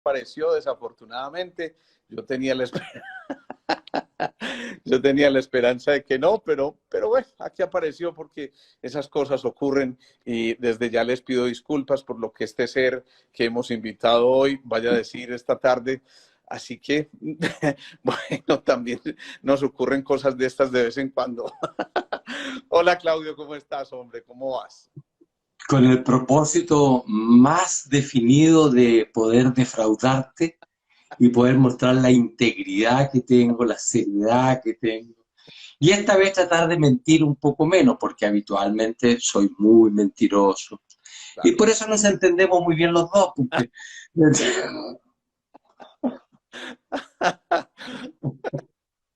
apareció desafortunadamente. Yo tenía la, yo tenía la esperanza de que no, pero bueno, aquí apareció porque esas cosas ocurren y desde ya les pido disculpas por lo que este ser que hemos invitado hoy vaya a decir esta tarde. Así que, bueno, también nos ocurren cosas de estas de vez en cuando. Hola Claudio, ¿cómo estás, hombre? ¿Cómo vas? Con el propósito más definido de poder defraudarte y poder mostrar la integridad que tengo, la seriedad que tengo. Y esta vez tratar de mentir un poco menos, porque habitualmente soy muy mentiroso. Y Claro. por eso nos entendemos muy bien los dos, porque...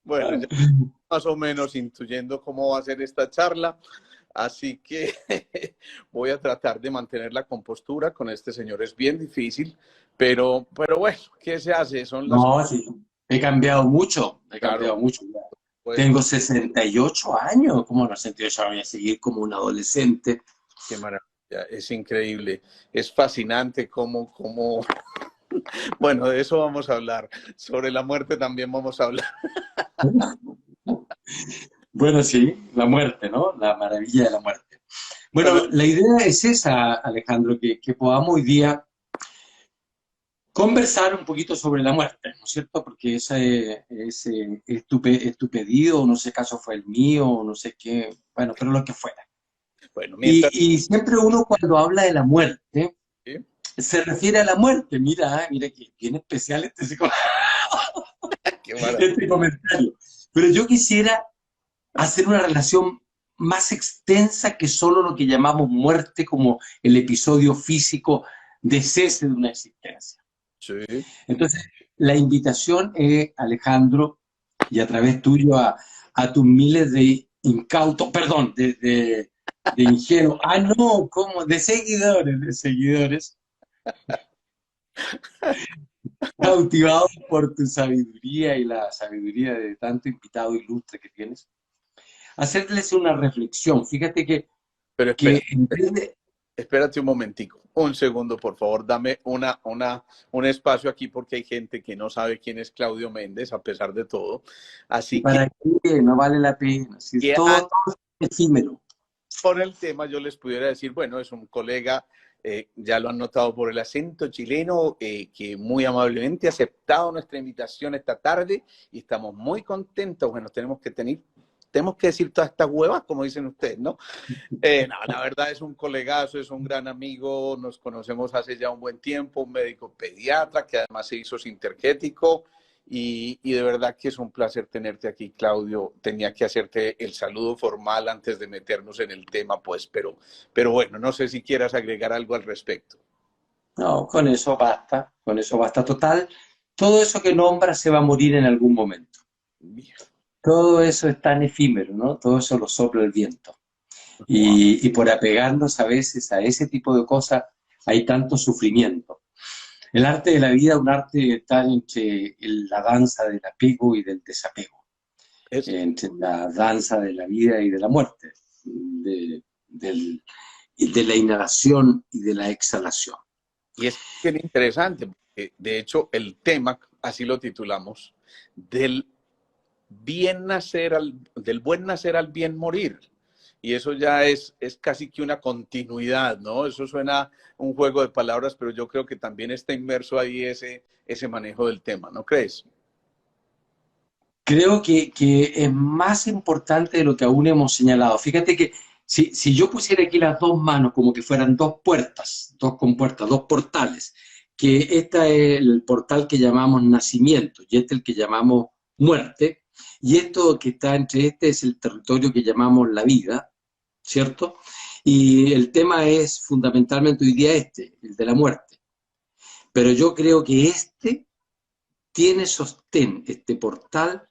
Bueno, ya más o menos intuyendo cómo va a ser esta charla, así que voy a tratar de mantener la compostura con este señor. Es bien difícil, pero bueno, ¿qué se hace? Son las cosas, No, sí, he cambiado mucho, he claro, cambiado mucho. pues, Tengo 68 años, ¿cómo no 68 voy a seguir como un adolescente? qué maravilla, es increíble, es fascinante cómo, bueno, de eso vamos a hablar, sobre la muerte también vamos a hablar. Bueno, sí, la muerte, ¿no? La maravilla de la muerte. Bueno, Bueno, la idea es esa, Alejandro, que podamos hoy día conversar un poquito sobre la muerte, ¿no es cierto? Porque ese es tu pedido, no sé qué caso fue el mío, no sé qué, bueno, pero lo que fuera. bueno, mientras... Y siempre uno cuando habla de la muerte, ¿Sí? se refiere a la muerte. Mira, mira que bien especial Qué maravilla. este comentario. Pero yo quisiera hacer una relación más extensa que solo lo que llamamos muerte como el episodio físico de cese de una existencia. Sí. Entonces, la invitación es, Alejandro, y a través tuyo a tus miles de incautos, perdón, de ingenuos, no, ¿cómo? De seguidores, cautivados por tu sabiduría y la sabiduría de tanto invitado ilustre que tienes, hacerles una reflexión. Fíjate Pero que espera, en vez de... espérate un momentico, un segundo, por favor, dame un espacio aquí porque hay gente que no sabe quién es Claudio Méndez, a pesar de todo. Así que, ¿Para qué? No vale la pena. Si es todo efímero. por el tema yo les pudiera decir, bueno, es un colega, ya lo han notado por el acento chileno, que muy amablemente ha aceptado nuestra invitación esta tarde y estamos muy contentos. Bueno, tenemos que decir todas estas huevas, como dicen ustedes, ¿no? No, la verdad es un colegazo, es un gran amigo, nos conocemos hace ya un buen tiempo, un médico pediatra que además se hizo sintergético y de verdad que es un placer tenerte aquí, Claudio. Tenía que hacerte el saludo formal antes de meternos en el tema, pues, pero bueno, no sé si quieras agregar algo al respecto. No, con eso basta. Total, todo eso que nombra se va a morir en algún momento. Bien. Todo eso es tan efímero, ¿no? Todo eso lo sopla el viento. Wow. Y por apegarnos a veces a ese tipo de cosas hay tanto sufrimiento. El arte de la vida es un arte está entre la danza del apego y del desapego, Es, entre la danza de la vida y de la muerte, de la inhalación y de la exhalación. y es bien interesante, porque de hecho el tema, así lo titulamos, del del buen nacer al bien morir. Y eso ya es casi que una continuidad, ¿no? Eso suena un juego de palabras, pero yo creo que también está inmerso ahí ese manejo del tema, ¿no crees? Creo que es más importante de lo que aún hemos señalado. Fíjate que si yo pusiera aquí las dos manos como que fueran dos puertas, dos compuertas, dos portales, que este es el portal que llamamos nacimiento y este es el que llamamos muerte, y esto que está entre este es el territorio que llamamos la vida, ¿cierto? Y el tema es fundamentalmente hoy día este, el de la muerte. Pero yo creo que este tiene sostén, este portal,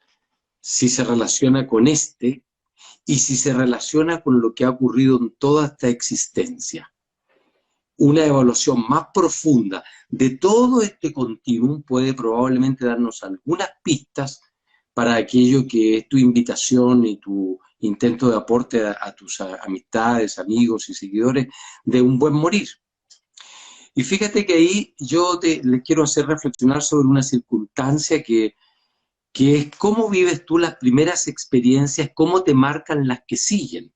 si se relaciona con este y si se relaciona con lo que ha ocurrido en toda esta existencia. Una evaluación más profunda de todo este continuum puede probablemente darnos algunas pistas para aquello que es tu invitación y tu intento de aporte a tus amistades, amigos y seguidores de un buen morir. Y fíjate que ahí le quiero hacer reflexionar sobre una circunstancia que es cómo vives tú las primeras experiencias, cómo te marcan las que siguen.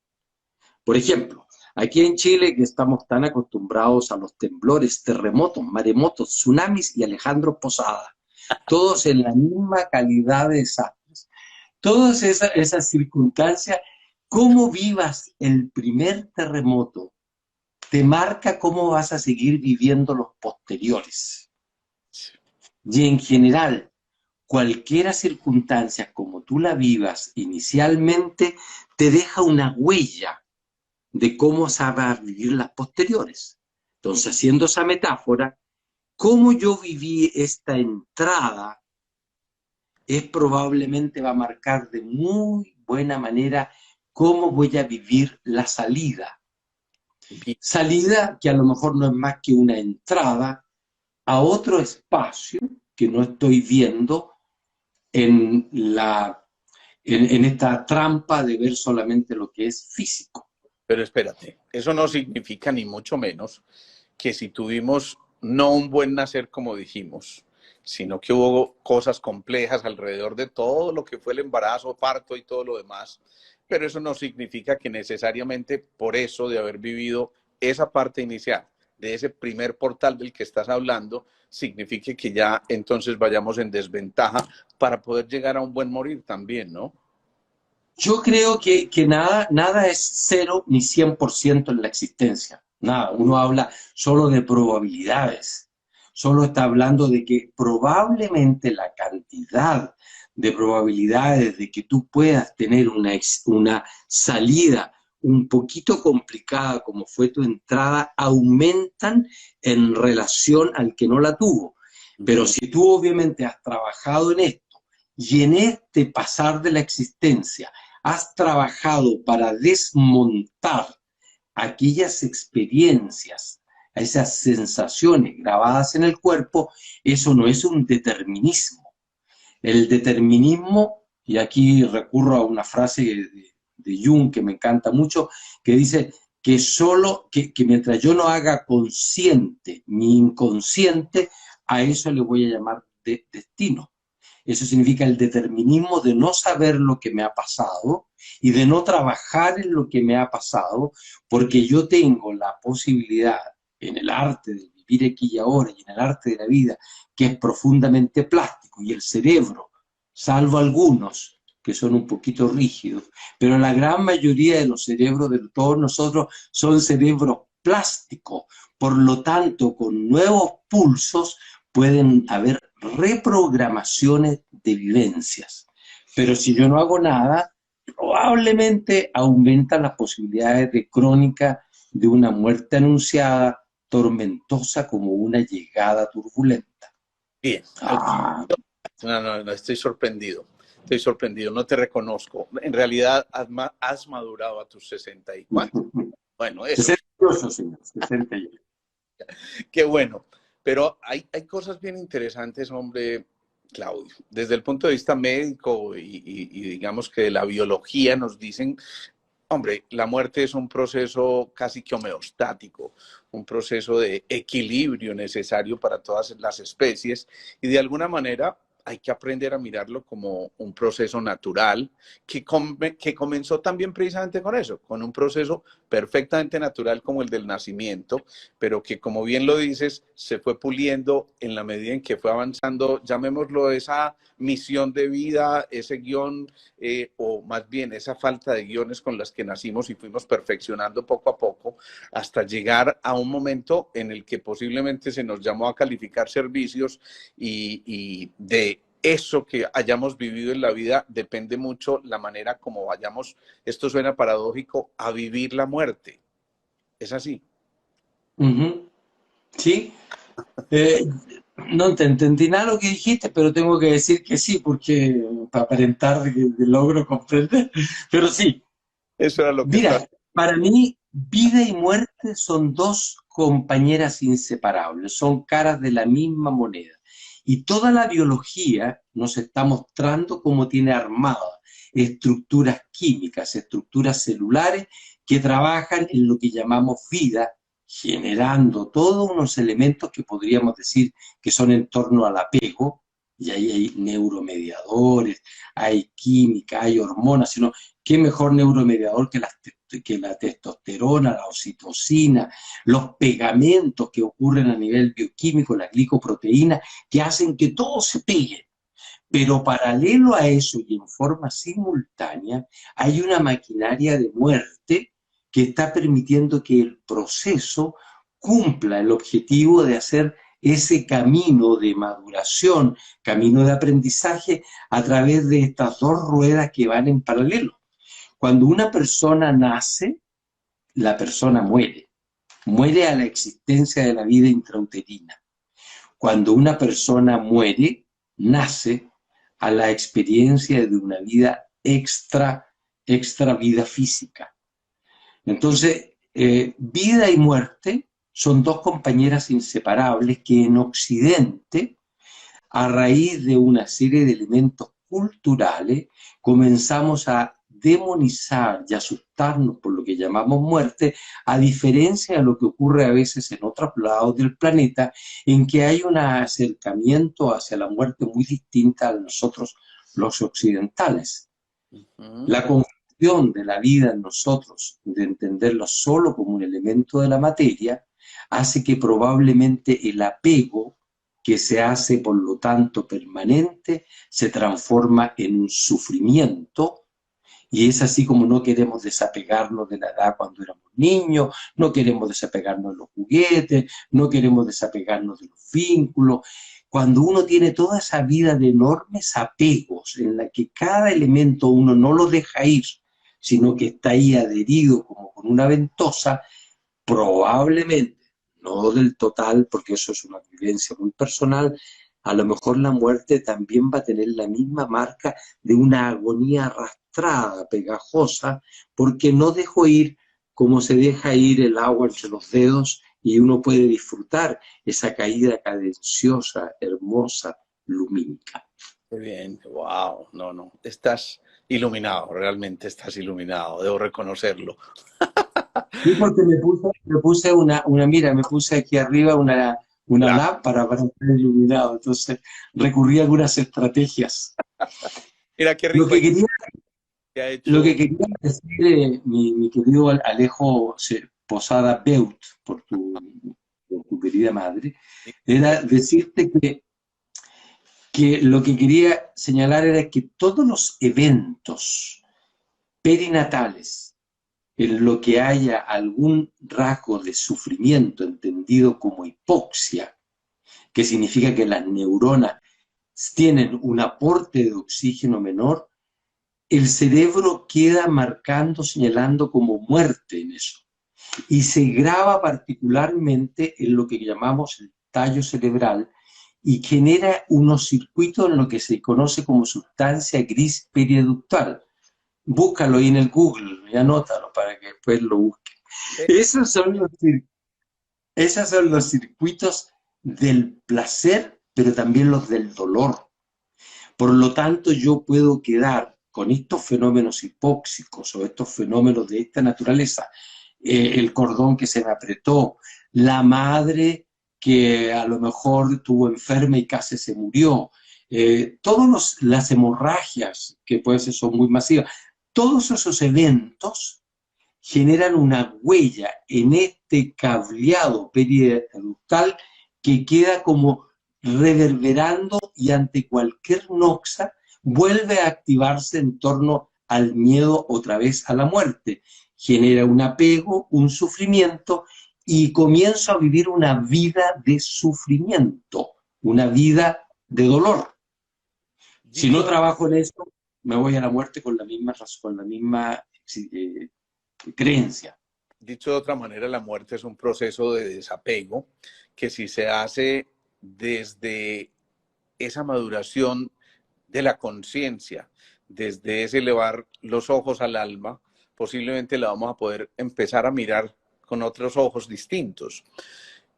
Por ejemplo, aquí en Chile, que estamos tan acostumbrados a los temblores, terremotos, maremotos, tsunamis y Alejandro Posada, todos en la misma calidad de desastres. Todas esas circunstancias, cómo vivas el primer terremoto, te marca cómo vas a seguir viviendo los posteriores. Y en general, cualquiera circunstancia como tú la vivas inicialmente, te deja una huella de cómo se van a vivir las posteriores. Entonces, haciendo esa metáfora, cómo yo viví esta entrada es probablemente va a marcar de muy buena manera cómo voy a vivir la salida. Bien. Salida que a lo mejor no es más que una entrada a otro espacio que no estoy viendo en esta trampa de ver solamente lo que es físico. Pero espérate, eso no significa ni mucho menos que si tuvimos no un buen nacer como dijimos, sino que hubo cosas complejas alrededor de todo lo que fue el embarazo, parto y todo lo demás, pero eso no significa que necesariamente por eso de haber vivido esa parte inicial, de ese primer portal del que estás hablando, signifique que ya entonces vayamos en desventaja para poder llegar a un buen morir también, ¿no? Yo creo que nada es 0 ni 100% en la existencia. Nada, uno habla solo de probabilidades. Solo está hablando de que probablemente la cantidad de probabilidades de que tú puedas tener una salida un poquito complicada como fue tu entrada aumentan en relación al que no la tuvo. Pero si tú obviamente has trabajado en esto y en este pasar de la existencia has trabajado para desmontar aquellas experiencias, esas sensaciones grabadas en el cuerpo, eso no es un determinismo. El determinismo, y aquí recurro a una frase de Jung que me encanta mucho, que dice que mientras yo no haga consciente mi inconsciente, a eso le voy a llamar destino. Eso significa el determinismo de no saber lo que me ha pasado y de no trabajar en lo que me ha pasado, porque yo tengo la posibilidad en el arte de vivir aquí y ahora y en el arte de la vida, que es profundamente plástico, y el cerebro, salvo algunos que son un poquito rígidos, pero la gran mayoría de los cerebros de todos nosotros son cerebros plásticos, por lo tanto, con nuevos pulsos pueden haber reprogramaciones de vivencias. Pero si yo no hago nada, probablemente aumentan las posibilidades de crónica de una muerte anunciada, tormentosa como una llegada turbulenta. Bien. No, estoy sorprendido. Estoy sorprendido, no te reconozco. En realidad has madurado a tus 64. Bueno, eso. 68, señor, 68. Qué bueno. Pero hay cosas bien interesantes, hombre, Claudio. Desde el punto de vista médico y digamos que de la biología nos dicen, hombre, la muerte es un proceso casi que homeostático, un proceso de equilibrio necesario para todas las especies y de alguna manera hay que aprender a mirarlo como un proceso natural que comenzó también precisamente con eso, con un proceso perfectamente natural como el del nacimiento, pero que como bien lo dices, se fue puliendo en la medida en que fue avanzando, llamémoslo esa misión de vida, ese guión, o más bien esa falta de guiones con las que nacimos y fuimos perfeccionando poco a poco hasta llegar a un momento en el que posiblemente se nos llamó a calificar servicios y de eso que hayamos vivido en la vida depende mucho la manera como vayamos, esto suena paradójico, a vivir la muerte. ¿Es así? Sí. No te entendí nada lo que dijiste, pero tengo que decir que sí, porque para aparentar que logro comprender. Pero sí, Eso era lo que estaba. mira, para mí vida y muerte son dos compañeras inseparables, son caras de la misma moneda. Y toda la biología nos está mostrando cómo tiene armadas estructuras químicas, estructuras celulares que trabajan en lo que llamamos vida generando todos unos elementos que podríamos decir que son en torno al apego, y ahí hay neuromediadores, hay química, hay hormonas, sino qué mejor neuromediador que la testosterona, la oxitocina, los pegamentos que ocurren a nivel bioquímico, la glicoproteína, que hacen que todo se pegue. Pero paralelo a eso y en forma simultánea, hay una maquinaria de muerte que está permitiendo que el proceso cumpla el objetivo de hacer ese camino de maduración, camino de aprendizaje a través de estas dos ruedas que van en paralelo. Cuando una persona nace, la persona muere. Muere a la existencia de la vida intrauterina. Cuando una persona muere, nace a la experiencia de una vida extra vida física. Entonces, vida y muerte son dos compañeras inseparables que en Occidente, a raíz de una serie de elementos culturales, comenzamos a demonizar y asustarnos por lo que llamamos muerte, a diferencia de lo que ocurre a veces en otros lados del planeta, en que hay un acercamiento hacia la muerte muy distinta a nosotros los occidentales. La confusión de la vida en nosotros, de entenderlo solo como un elemento de la materia, hace que probablemente el apego que se hace, por lo tanto, permanente, se transforma en un sufrimiento. Y es así como no queremos desapegarnos de la edad cuando éramos niños, no queremos desapegarnos de los juguetes, no queremos desapegarnos de los vínculos. Cuando uno tiene toda esa vida de enormes apegos en la que cada elemento uno no lo deja ir, sino que está ahí adherido como con una ventosa, probablemente, no del total, porque eso es una vivencia muy personal, a lo mejor la muerte también va a tener la misma marca de una agonía arrastrada, pegajosa, porque no dejó ir como se deja ir el agua entre los dedos y uno puede disfrutar esa caída cadenciosa, hermosa, lumínica. Qué bien, wow, no, estás iluminado, realmente estás iluminado, debo reconocerlo. Sí, porque me puse mira, me puse aquí arriba una Claro, lámpara para estar iluminado, entonces recurrí a algunas estrategias. mira qué Lo rico que quería, que ha lo hecho. que quería decir, mi querido Alejo Posada Beut, por tu querida madre, era decirte que lo que quería señalar era que todos los eventos perinatales en lo que haya algún rasgo de sufrimiento entendido como hipoxia, que significa que las neuronas tienen un aporte de oxígeno menor, el cerebro queda marcando, señalando como muerte en eso. Y se graba particularmente en lo que llamamos el tallo cerebral y genera unos circuitos en lo que se conoce como sustancia gris periductal. Búscalo ahí en el Google y anótalo para que después lo busques. Esos son esos son los circuitos del placer, pero también los del dolor. Por lo tanto, yo puedo quedar con estos fenómenos hipóxicos o estos fenómenos de esta naturaleza, el cordón que se me apretó, la madre que a lo mejor estuvo enferma y casi se murió, todas las hemorragias que puede ser son muy masivas, todos esos eventos generan una huella en este cableado periductal que queda como reverberando y ante cualquier noxa vuelve a activarse en torno al miedo otra vez a la muerte. Genera un apego, un sufrimiento y comienzo a vivir una vida de sufrimiento, una vida de dolor. Si no Dicho, trabajo en eso, me voy a la muerte con la misma creencia. dicho de otra manera, la muerte es un proceso de desapego que si se hace desde esa maduración de la conciencia, desde ese elevar los ojos al alma, posiblemente la vamos a poder empezar a mirar con otros ojos distintos.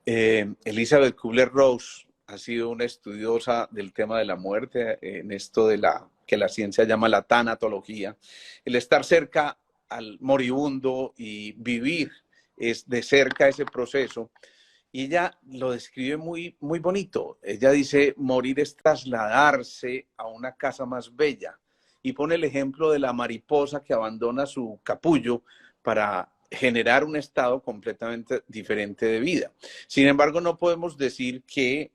Elizabeth Kubler-Ross ha sido una estudiosa del tema de la muerte, en esto de que la ciencia llama la tanatología, el estar cerca al moribundo y vivir es de cerca ese proceso. Y ella lo describe muy, muy bonito. Ella dice, morir es trasladarse a una casa más bella. Y pone el ejemplo de la mariposa que abandona su capullo para generar un estado completamente diferente de vida. Sin embargo, no podemos decir que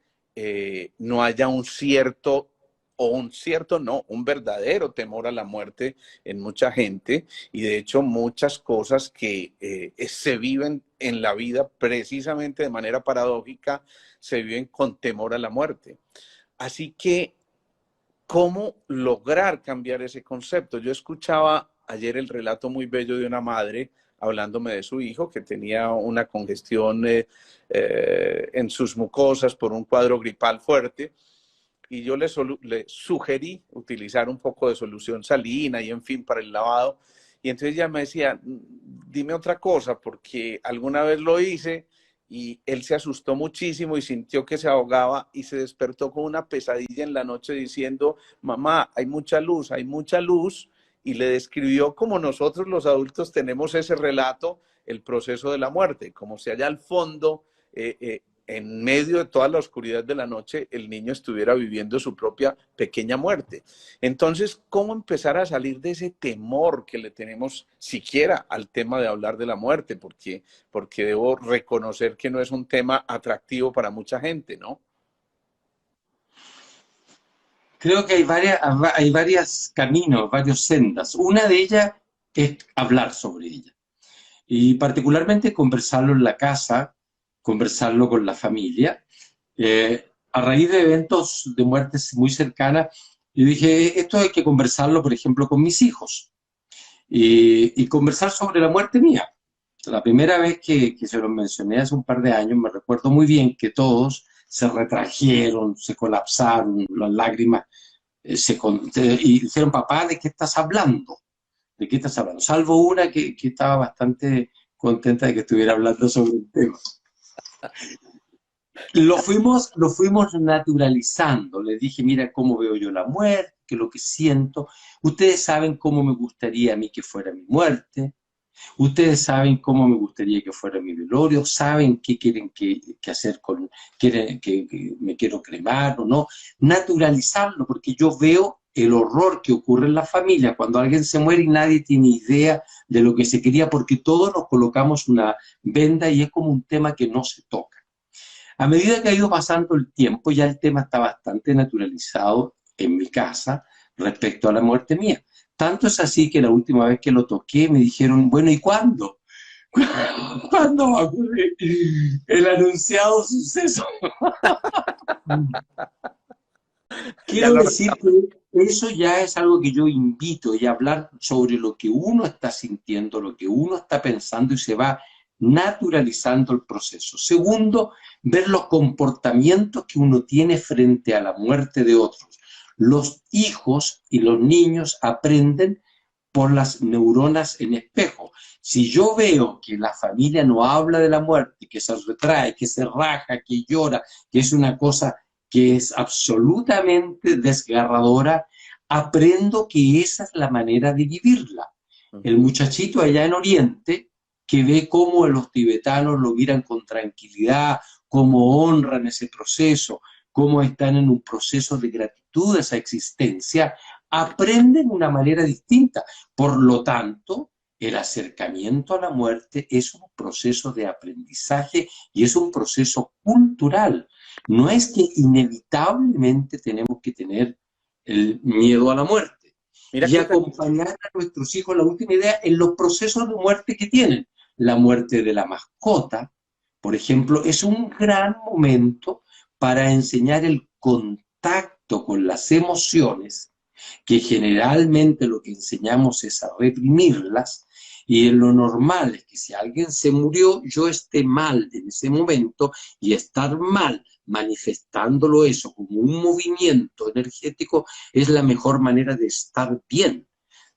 no haya un cierto, o un cierto no, un verdadero temor a la muerte en mucha gente, y de hecho muchas cosas que se viven en la vida precisamente de manera paradójica se viven con temor a la muerte. Así que, ¿cómo lograr cambiar ese concepto? Yo escuchaba ayer el relato muy bello de una madre hablándome de su hijo que tenía una congestión en sus mucosas por un cuadro gripal fuerte, y yo le sugerí utilizar un poco de solución salina y en fin para el lavado. Y entonces ella me decía, dime otra cosa, porque alguna vez lo hice y él se asustó muchísimo y sintió que se ahogaba y se despertó con una pesadilla en la noche diciendo, mamá, hay mucha luz, y le describió como nosotros los adultos tenemos ese relato, el proceso de la muerte, como si allá al fondo en medio de toda la oscuridad de la noche, el niño estuviera viviendo su propia pequeña muerte. Entonces, ¿cómo empezar a salir de ese temor que le tenemos siquiera al tema de hablar de la muerte? Porque debo reconocer que no es un tema atractivo para mucha gente, ¿no? Creo que hay varios caminos, varias sendas. Una de ellas es hablar sobre ella. Y particularmente conversarlo en la casa, conversarlo con la familia. A raíz de eventos de muertes muy cercanas, yo dije, esto hay que conversarlo, por ejemplo, con mis hijos y conversar sobre la muerte mía. La primera vez que se lo mencioné hace un par de años, me recuerdo muy bien que todos se retrajeron, se colapsaron, las lágrimas, y dijeron, papá, ¿de qué estás hablando? ¿De qué estás hablando? Salvo una que estaba bastante contenta de que estuviera hablando sobre el tema. Lo fuimos naturalizando. Les dije, mira cómo veo yo la muerte, qué es lo que siento. Ustedes saben cómo me gustaría a mí que fuera mi muerte. Ustedes saben cómo me gustaría que fuera mi velorio. Saben qué quieren que hacer con... Quieren que me quiero cremar o no. Naturalizarlo, porque yo veo el horror que ocurre en la familia cuando alguien se muere y nadie tiene idea de lo que se quería, porque todos nos colocamos una venda y es como un tema que no se toca. A medida que ha ido pasando el tiempo, ya el tema está bastante naturalizado en mi casa respecto a la muerte mía. Tanto es así que la última vez que lo toqué me dijeron, bueno, ¿y cuándo? ¿Cuándo va a ocurrir el anunciado suceso? Ya Quiero lo decir que eso ya es algo que yo invito y hablar sobre lo que uno está sintiendo, lo que uno está pensando y se va naturalizando el proceso. Segundo, ver los comportamientos que uno tiene frente a la muerte de otros. Los hijos y los niños aprenden por las neuronas en espejo. Si yo veo que la familia no habla de la muerte, que se retrae, que se raja, que llora, que es una cosa que es absolutamente desgarradora, aprendo que esa es la manera de vivirla. El muchachito allá en Oriente, que ve cómo los tibetanos lo miran con tranquilidad, cómo honran ese proceso, cómo están en un proceso de gratitud a esa existencia, aprenden de una manera distinta. Por lo tanto, el acercamiento a la muerte es un proceso de aprendizaje y es un proceso cultural. No es que inevitablemente tenemos que tener el miedo a la muerte Mira y qué tal. acompañar a nuestros hijos, la última idea, en los procesos de muerte que tienen. La muerte de la mascota, por ejemplo, es un gran momento para enseñar el contacto con las emociones, que generalmente lo que enseñamos es a reprimirlas, y en lo normal es que si alguien se murió, yo esté mal en ese momento, y estar mal manifestándolo eso como un movimiento energético es la mejor manera de estar bien.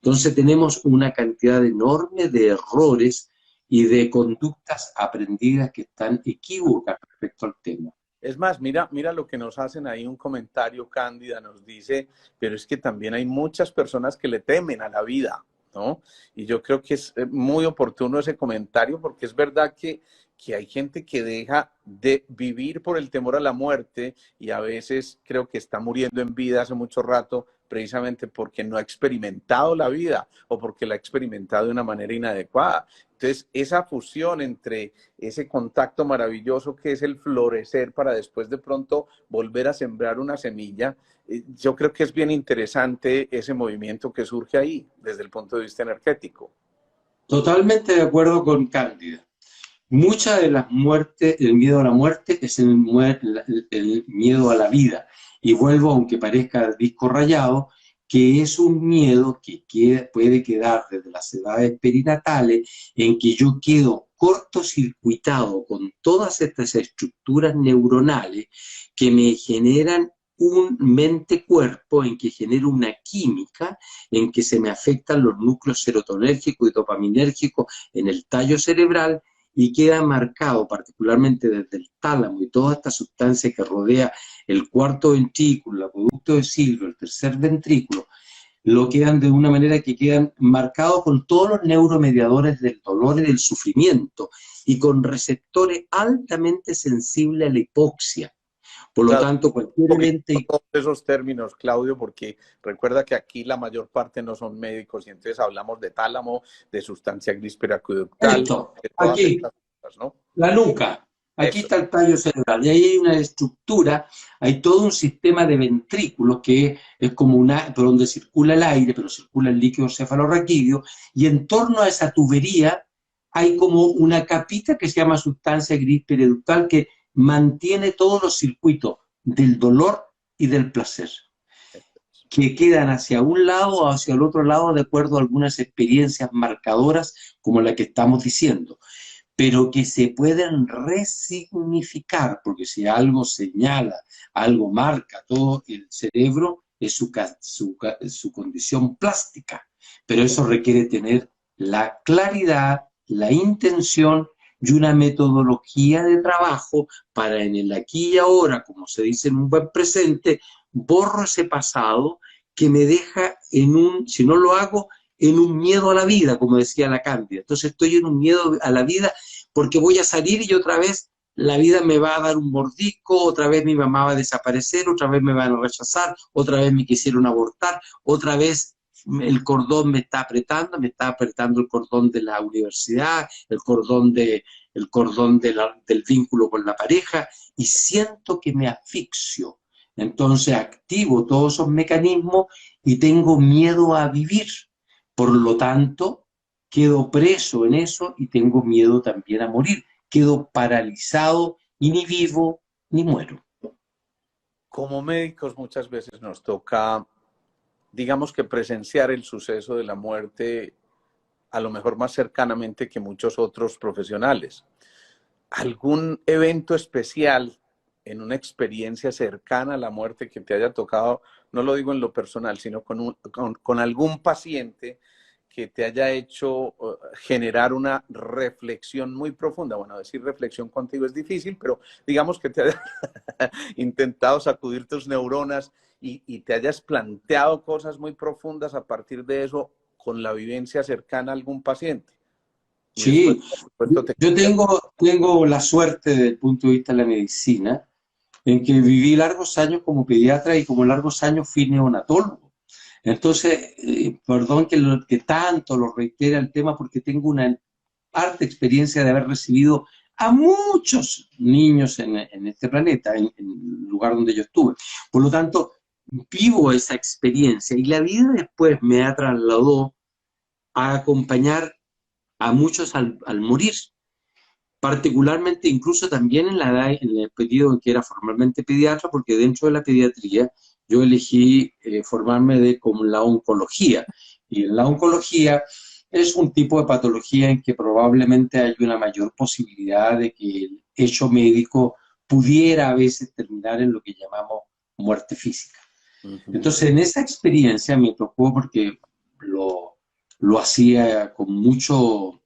Entonces tenemos una cantidad enorme de errores y de conductas aprendidas que están equívocas respecto al tema. Es más, mira lo que nos hacen ahí, un comentario. Cándida nos dice, pero es que también hay muchas personas que le temen a la vida, ¿no? Y yo creo que es muy oportuno ese comentario porque es verdad que hay gente que deja de vivir por el temor a la muerte y a veces creo que está muriendo en vida hace mucho rato precisamente porque no ha experimentado la vida o porque la ha experimentado de una manera inadecuada. Entonces, esa fusión entre ese contacto maravilloso que es el florecer para después de pronto volver a sembrar una semilla, yo creo que es bien interesante ese movimiento que surge ahí desde el punto de vista energético. Totalmente de acuerdo con Cándida. Muchas de las muertes, el miedo a la muerte es el miedo a la vida. Y vuelvo, aunque parezca disco rayado, que es un miedo que puede quedar desde las edades perinatales, en que yo quedo cortocircuitado con todas estas estructuras neuronales que me generan un mente-cuerpo, en que genera una química, en que se me afectan los núcleos serotonérgicos y dopaminérgicos en el tallo cerebral, y queda marcado particularmente desde el tálamo y toda esta sustancia que rodea el cuarto ventrículo, el acueducto de Silva, el tercer ventrículo, lo quedan de una manera que quedan marcados con todos los neuromediadores del dolor y del sufrimiento y con receptores altamente sensibles a la hipoxia. Por lo Claro, tanto, cualquier poquito evento... todos esos términos, Claudio, porque recuerda que aquí la mayor parte no son médicos y entonces hablamos de tálamo, de sustancia gris periacueductal, Esto, de todas aquí, estas cosas, ¿no? la nuca. Aquí Eso. está el tallo cerebral y ahí hay una estructura, hay todo un sistema de ventrículos que es como una, por donde circula el aire, pero circula el líquido cefalorraquídeo, y en torno a esa tubería hay como una capita que se llama sustancia gris periductal que mantiene todos los circuitos del dolor y del placer, que quedan hacia un lado o hacia el otro lado de acuerdo a algunas experiencias marcadoras como la que estamos diciendo, pero que se pueden resignificar, porque si algo señala, algo marca todo el cerebro, es su condición plástica. Pero eso requiere tener la claridad, la intención y una metodología de trabajo para en el aquí y ahora, como se dice en un buen presente, borro ese pasado que me deja en un, si no lo hago, en un miedo a la vida, como decía la Cándida. Entonces estoy en un miedo a la vida porque voy a salir y otra vez la vida me va a dar un mordisco, otra vez mi mamá va a desaparecer, otra vez me van a rechazar, otra vez me quisieron abortar, otra vez el cordón me está apretando el cordón de la universidad, el cordón del vínculo con la pareja, y siento que me asfixio. Entonces activo todos esos mecanismos y tengo miedo a vivir. Por lo tanto, quedo preso en eso y tengo miedo también a morir. Quedo paralizado y ni vivo ni muero. Como médicos muchas veces nos toca, digamos que presenciar el suceso de la muerte a lo mejor más cercanamente que muchos otros profesionales. ¿Algún evento especial en una experiencia cercana a la muerte que te haya tocado, no lo digo en lo personal, sino con algún paciente que te haya hecho generar una reflexión muy profunda? Bueno, decir reflexión contigo es difícil, pero digamos que te haya intentado sacudir tus neuronas y te hayas planteado cosas muy profundas a partir de eso con la vivencia cercana a algún paciente. Y después, Sí, por supuesto, te yo cambias. tengo la suerte desde el punto de vista de la medicina en que viví largos años como pediatra y como largos años fui neonatólogo. Entonces, perdón que tanto lo reitere el tema porque tengo una harta experiencia de haber recibido a muchos niños en este planeta, en el lugar donde yo estuve. Por lo tanto, vivo esa experiencia y la vida después me ha trasladado a acompañar a muchos al morir, particularmente incluso también en la edad, en el periodo que era formalmente pediatra, porque dentro de la pediatría yo elegí formarme con la oncología. Y en la oncología es un tipo de patología en que probablemente hay una mayor posibilidad de que el hecho médico pudiera a veces terminar en lo que llamamos muerte física. Entonces, en esa experiencia me tocó porque lo hacía con mucho,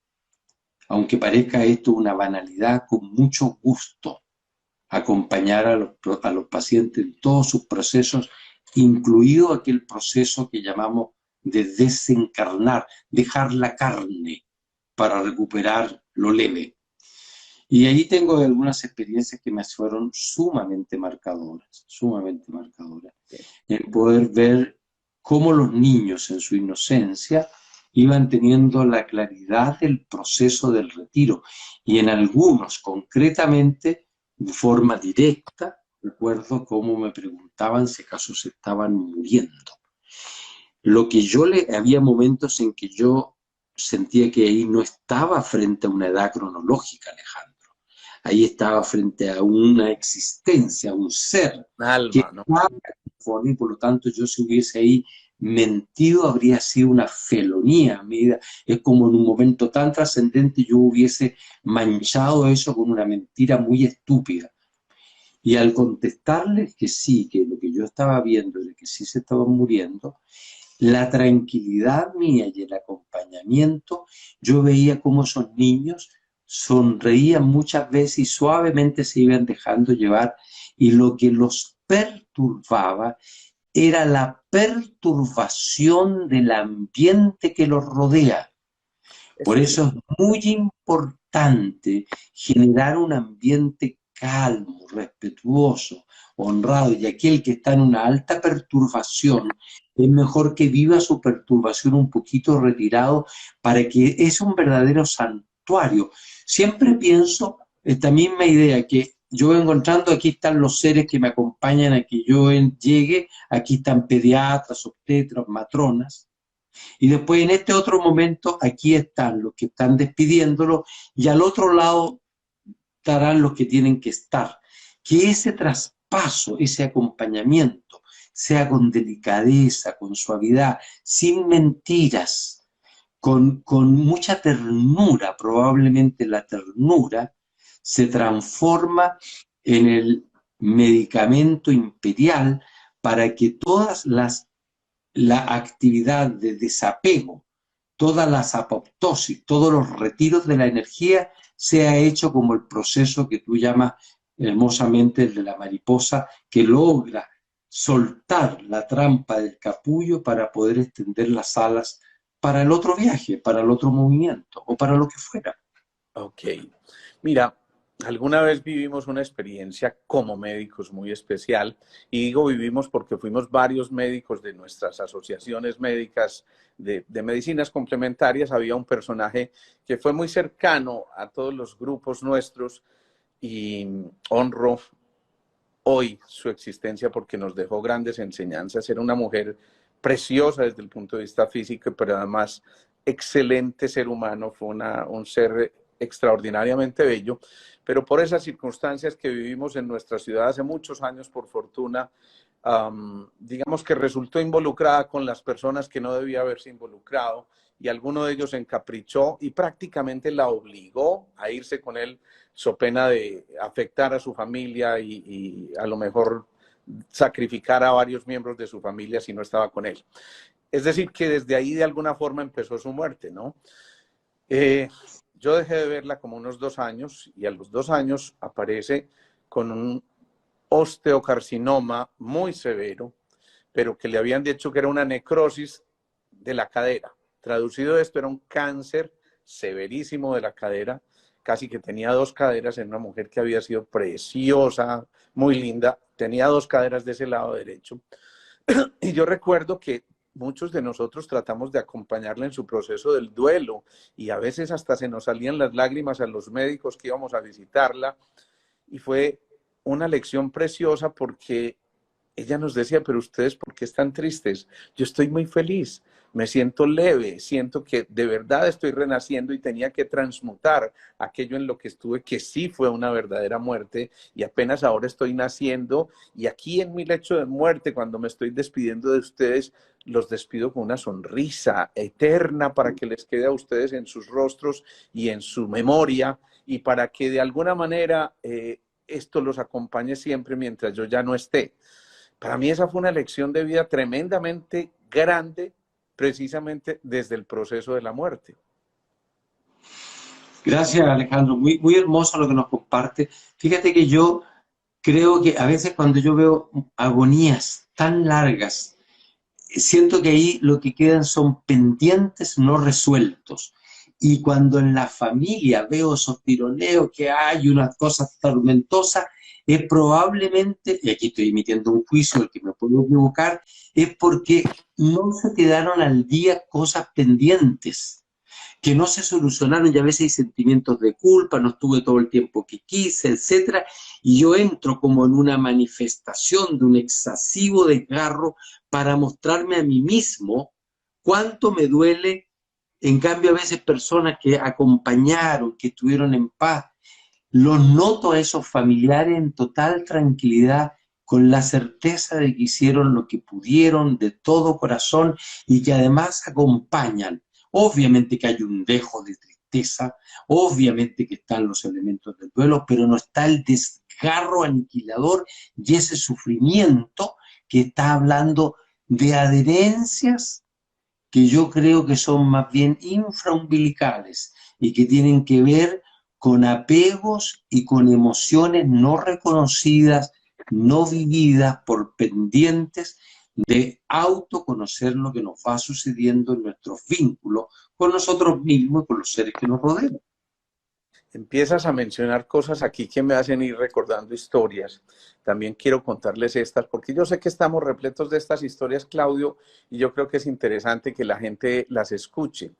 aunque parezca esto una banalidad, con mucho gusto, acompañar a los pacientes en todos sus procesos, incluido aquel proceso que llamamos de desencarnar, dejar la carne para recuperar lo leve. Y ahí tengo algunas experiencias que me fueron sumamente marcadoras, en poder ver cómo los niños en su inocencia iban teniendo la claridad del proceso del retiro, y en algunos concretamente, de forma directa, recuerdo cómo me preguntaban si acaso se estaban muriendo. Lo que había momentos en que yo sentía que ahí no estaba frente a una edad cronológica, Alejandro. Ahí estaba frente a una existencia, a un ser que Alma, ¿no? estaba conforme, y por lo tanto yo, si hubiese ahí mentido, habría sido una felonía. Mira, es como en un momento tan trascendente yo hubiese manchado eso con una mentira muy estúpida. Y al contestarles que sí, que lo que yo estaba viendo era que sí se estaban muriendo, la tranquilidad mía y el acompañamiento, yo veía cómo esos niños sonreían muchas veces y suavemente se iban dejando llevar, y lo que los perturbaba era la perturbación del ambiente que los rodea. Por Eso sí. eso es muy importante generar un ambiente calmo, respetuoso, honrado, y aquel que está en una alta perturbación, es mejor que viva su perturbación un poquito retirado, para que es un verdadero santuario. Siempre pienso esta misma idea, que yo vengo entrando, aquí están los seres que me acompañan a que yo llegue, aquí están pediatras, obstetras, matronas, y después en este otro momento, aquí están los que están despidiéndolo, y al otro lado estarán los que tienen que estar. Que ese traspaso, ese acompañamiento, sea con delicadeza, con suavidad, sin mentiras, con mucha ternura. Probablemente la ternura se transforma en el medicamento imperial para que la actividad de desapego, todas las apoptosis, todos los retiros de la energía, sea hecho como el proceso que tú llamas hermosamente el de la mariposa, que logra soltar la trampa del capullo para poder extender las alas para el otro viaje, para el otro movimiento o para lo que fuera. Ok. Mira, alguna vez vivimos una experiencia como médicos muy especial, y digo vivimos porque fuimos varios médicos de nuestras asociaciones médicas de medicinas complementarias. Había un personaje que fue muy cercano a todos los grupos nuestros, y honro hoy su existencia porque nos dejó grandes enseñanzas. Era una mujer preciosa desde el punto de vista físico, pero además excelente ser humano. Fue un ser extraordinariamente bello, pero por esas circunstancias que vivimos en nuestra ciudad hace muchos años, por fortuna, digamos que resultó involucrada con las personas que no debía haberse involucrado, y alguno de ellos se encaprichó y prácticamente la obligó a irse con él, so pena de afectar a su familia y a lo mejor sacrificar a varios miembros de su familia si no estaba con él. Es decir, que desde ahí de alguna forma empezó su muerte, ¿no? Yo dejé de verla como unos 2 años, y a los 2 años aparece con un osteocarcinoma muy severo, pero que le habían dicho que era una necrosis de la cadera. Traducido esto, era un cáncer severísimo de la cadera, casi que tenía 2 caderas en una mujer que había sido preciosa, muy linda, tenía 2 caderas de ese lado derecho. Y yo recuerdo que muchos de nosotros tratamos de acompañarla en su proceso del duelo, y a veces hasta se nos salían las lágrimas a los médicos que íbamos a visitarla, y fue una lección preciosa porque ella nos decía: pero ustedes, ¿por qué están tristes? Yo estoy muy feliz, me siento leve, siento que de verdad estoy renaciendo, y tenía que transmutar aquello en lo que estuve, que sí fue una verdadera muerte, y apenas ahora estoy naciendo, y aquí en mi lecho de muerte, cuando me estoy despidiendo de ustedes, los despido con una sonrisa eterna para que les quede a ustedes en sus rostros y en su memoria, y para que de alguna manera esto los acompañe siempre mientras yo ya no esté. Para mí esa fue una lección de vida tremendamente grande, precisamente desde el proceso de la muerte. Gracias, Alejandro. Muy, muy hermoso lo que nos comparte. Fíjate que yo creo que a veces cuando yo veo agonías tan largas, siento que ahí lo que quedan son pendientes no resueltos. Y cuando en la familia veo esos tironeos que hay, unas cosas tormentosas, es probablemente, y aquí estoy emitiendo un juicio del que me puedo equivocar, es porque no se quedaron al día cosas pendientes que no se solucionaron y a veces hay sentimientos de culpa, no estuve todo el tiempo que quise, etcétera, y yo entro como en una manifestación de un excesivo desgarro para mostrarme a mí mismo cuánto me duele. En cambio, a veces personas que acompañaron, que estuvieron en paz, los noto a esos familiares en total tranquilidad, con la certeza de que hicieron lo que pudieron de todo corazón y que además acompañan. Obviamente que hay un dejo de tristeza, obviamente que están los elementos del duelo, pero no está el desgarro aniquilador y ese sufrimiento que está hablando de adherencias que yo creo que son más bien infraumbilicales y que tienen que ver con apegos y con emociones no reconocidas, no vividas por pendientes de autoconocer lo que nos va sucediendo en nuestros vínculos con nosotros mismos y con los seres que nos rodean. Empiezas a mencionar cosas aquí que me hacen ir recordando historias. También quiero contarles estas, porque yo sé que estamos repletos de estas historias, Claudio, y yo creo que es interesante que la gente las escuche.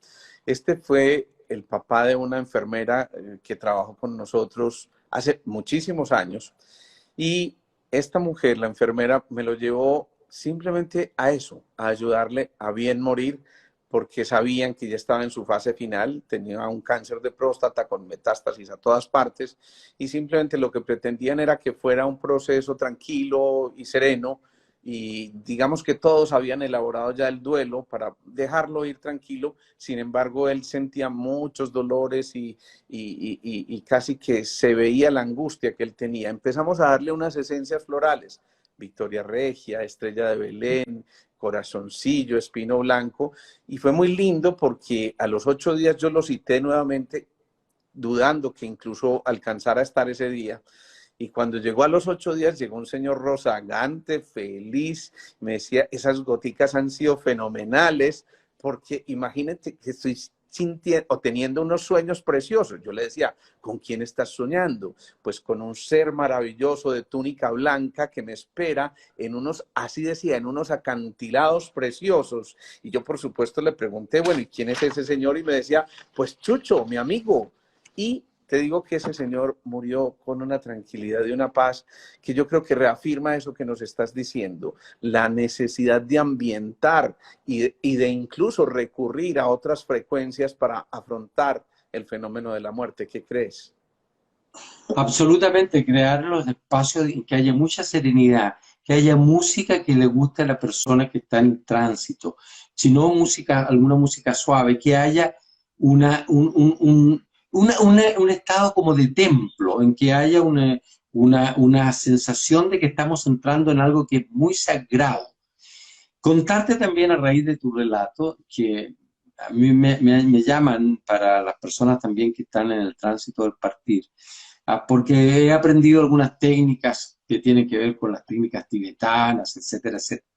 Este fue el papá de una enfermera que trabajó con nosotros hace muchísimos años, y esta mujer, la enfermera, me lo llevó simplemente a eso, a ayudarle a bien morir, porque sabían que ya estaba en su fase final, tenía un cáncer de próstata con metástasis a todas partes, y simplemente lo que pretendían era que fuera un proceso tranquilo y sereno, y digamos que todos habían elaborado ya el duelo para dejarlo ir tranquilo. Sin embargo, él sentía muchos dolores y casi que se veía la angustia que él tenía. Empezamos a darle unas esencias florales, Victoria Regia, Estrella de Belén, Corazoncillo, Espino Blanco, y fue muy lindo porque a los 8 días yo lo cité nuevamente, dudando que incluso alcanzara a estar ese día. Y cuando llegó a los 8 días, llegó un señor rozagante, feliz, me decía, esas goticas han sido fenomenales, porque imagínate que estoy sintiendo o teniendo unos sueños preciosos. Yo le decía, ¿con quién estás soñando? Pues con un ser maravilloso de túnica blanca que me espera en unos, así decía, en unos acantilados preciosos. Y yo, por supuesto, le pregunté, bueno, ¿y quién es ese señor? Y me decía, pues Chucho, mi amigo. Y te digo que ese señor murió con una tranquilidad y una paz que yo creo que reafirma eso que nos estás diciendo, la necesidad de ambientar y de incluso recurrir a otras frecuencias para afrontar el fenómeno de la muerte. ¿Qué crees? Absolutamente, crear los espacios en que haya mucha serenidad, que haya música que le guste a la persona que está en tránsito, si no música, alguna música suave, que haya un estado como de templo, en que haya una sensación de que estamos entrando en algo que es muy sagrado. Contarte también a raíz de tu relato que a mí me llaman para las personas también que están en el tránsito del partir, porque he aprendido algunas técnicas que tienen que ver con las técnicas tibetanas, etcétera, etcétera.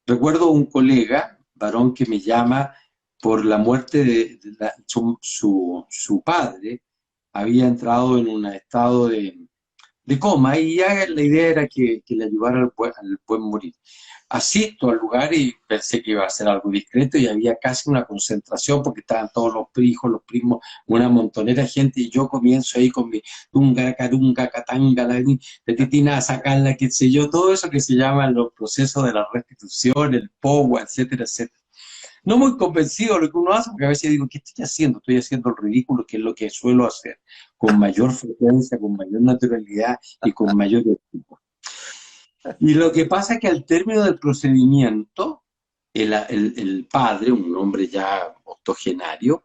Recuerdo un colega, varón, que me llama por la muerte su padre, había entrado en un estado de coma y ya la idea era que le ayudara al buen morir. Asisto al lugar y pensé que iba a ser algo discreto y había casi una concentración porque estaban todos los hijos, los primos, una montonera de gente y yo comienzo ahí con mi tunga, carunga, catanga, la titina a sacarla, qué sé yo, todo eso que se llaman los procesos de la restitución, el powa, etcétera, etcétera. No muy convencido de lo que uno hace, porque a veces digo, ¿qué estoy haciendo? Estoy haciendo el ridículo, que es lo que suelo hacer, con mayor frecuencia, con mayor naturalidad y con mayor tiempo. Y lo que pasa es que al término del procedimiento, el padre, un hombre ya octogenario,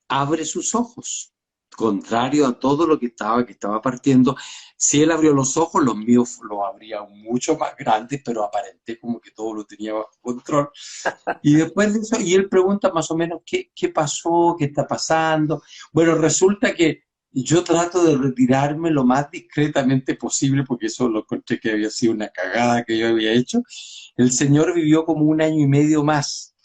abre sus ojos, contrario a todo lo que estaba partiendo. Si él abrió los ojos, los míos los abría mucho más grandes, pero aparenté como que todo lo tenía bajo control. Y después de eso, y él pregunta más o menos qué pasó, qué está pasando. Bueno, resulta que yo trato de retirarme lo más discretamente posible, porque eso lo encontré que había sido una cagada que yo había hecho. El señor vivió como un año y medio más.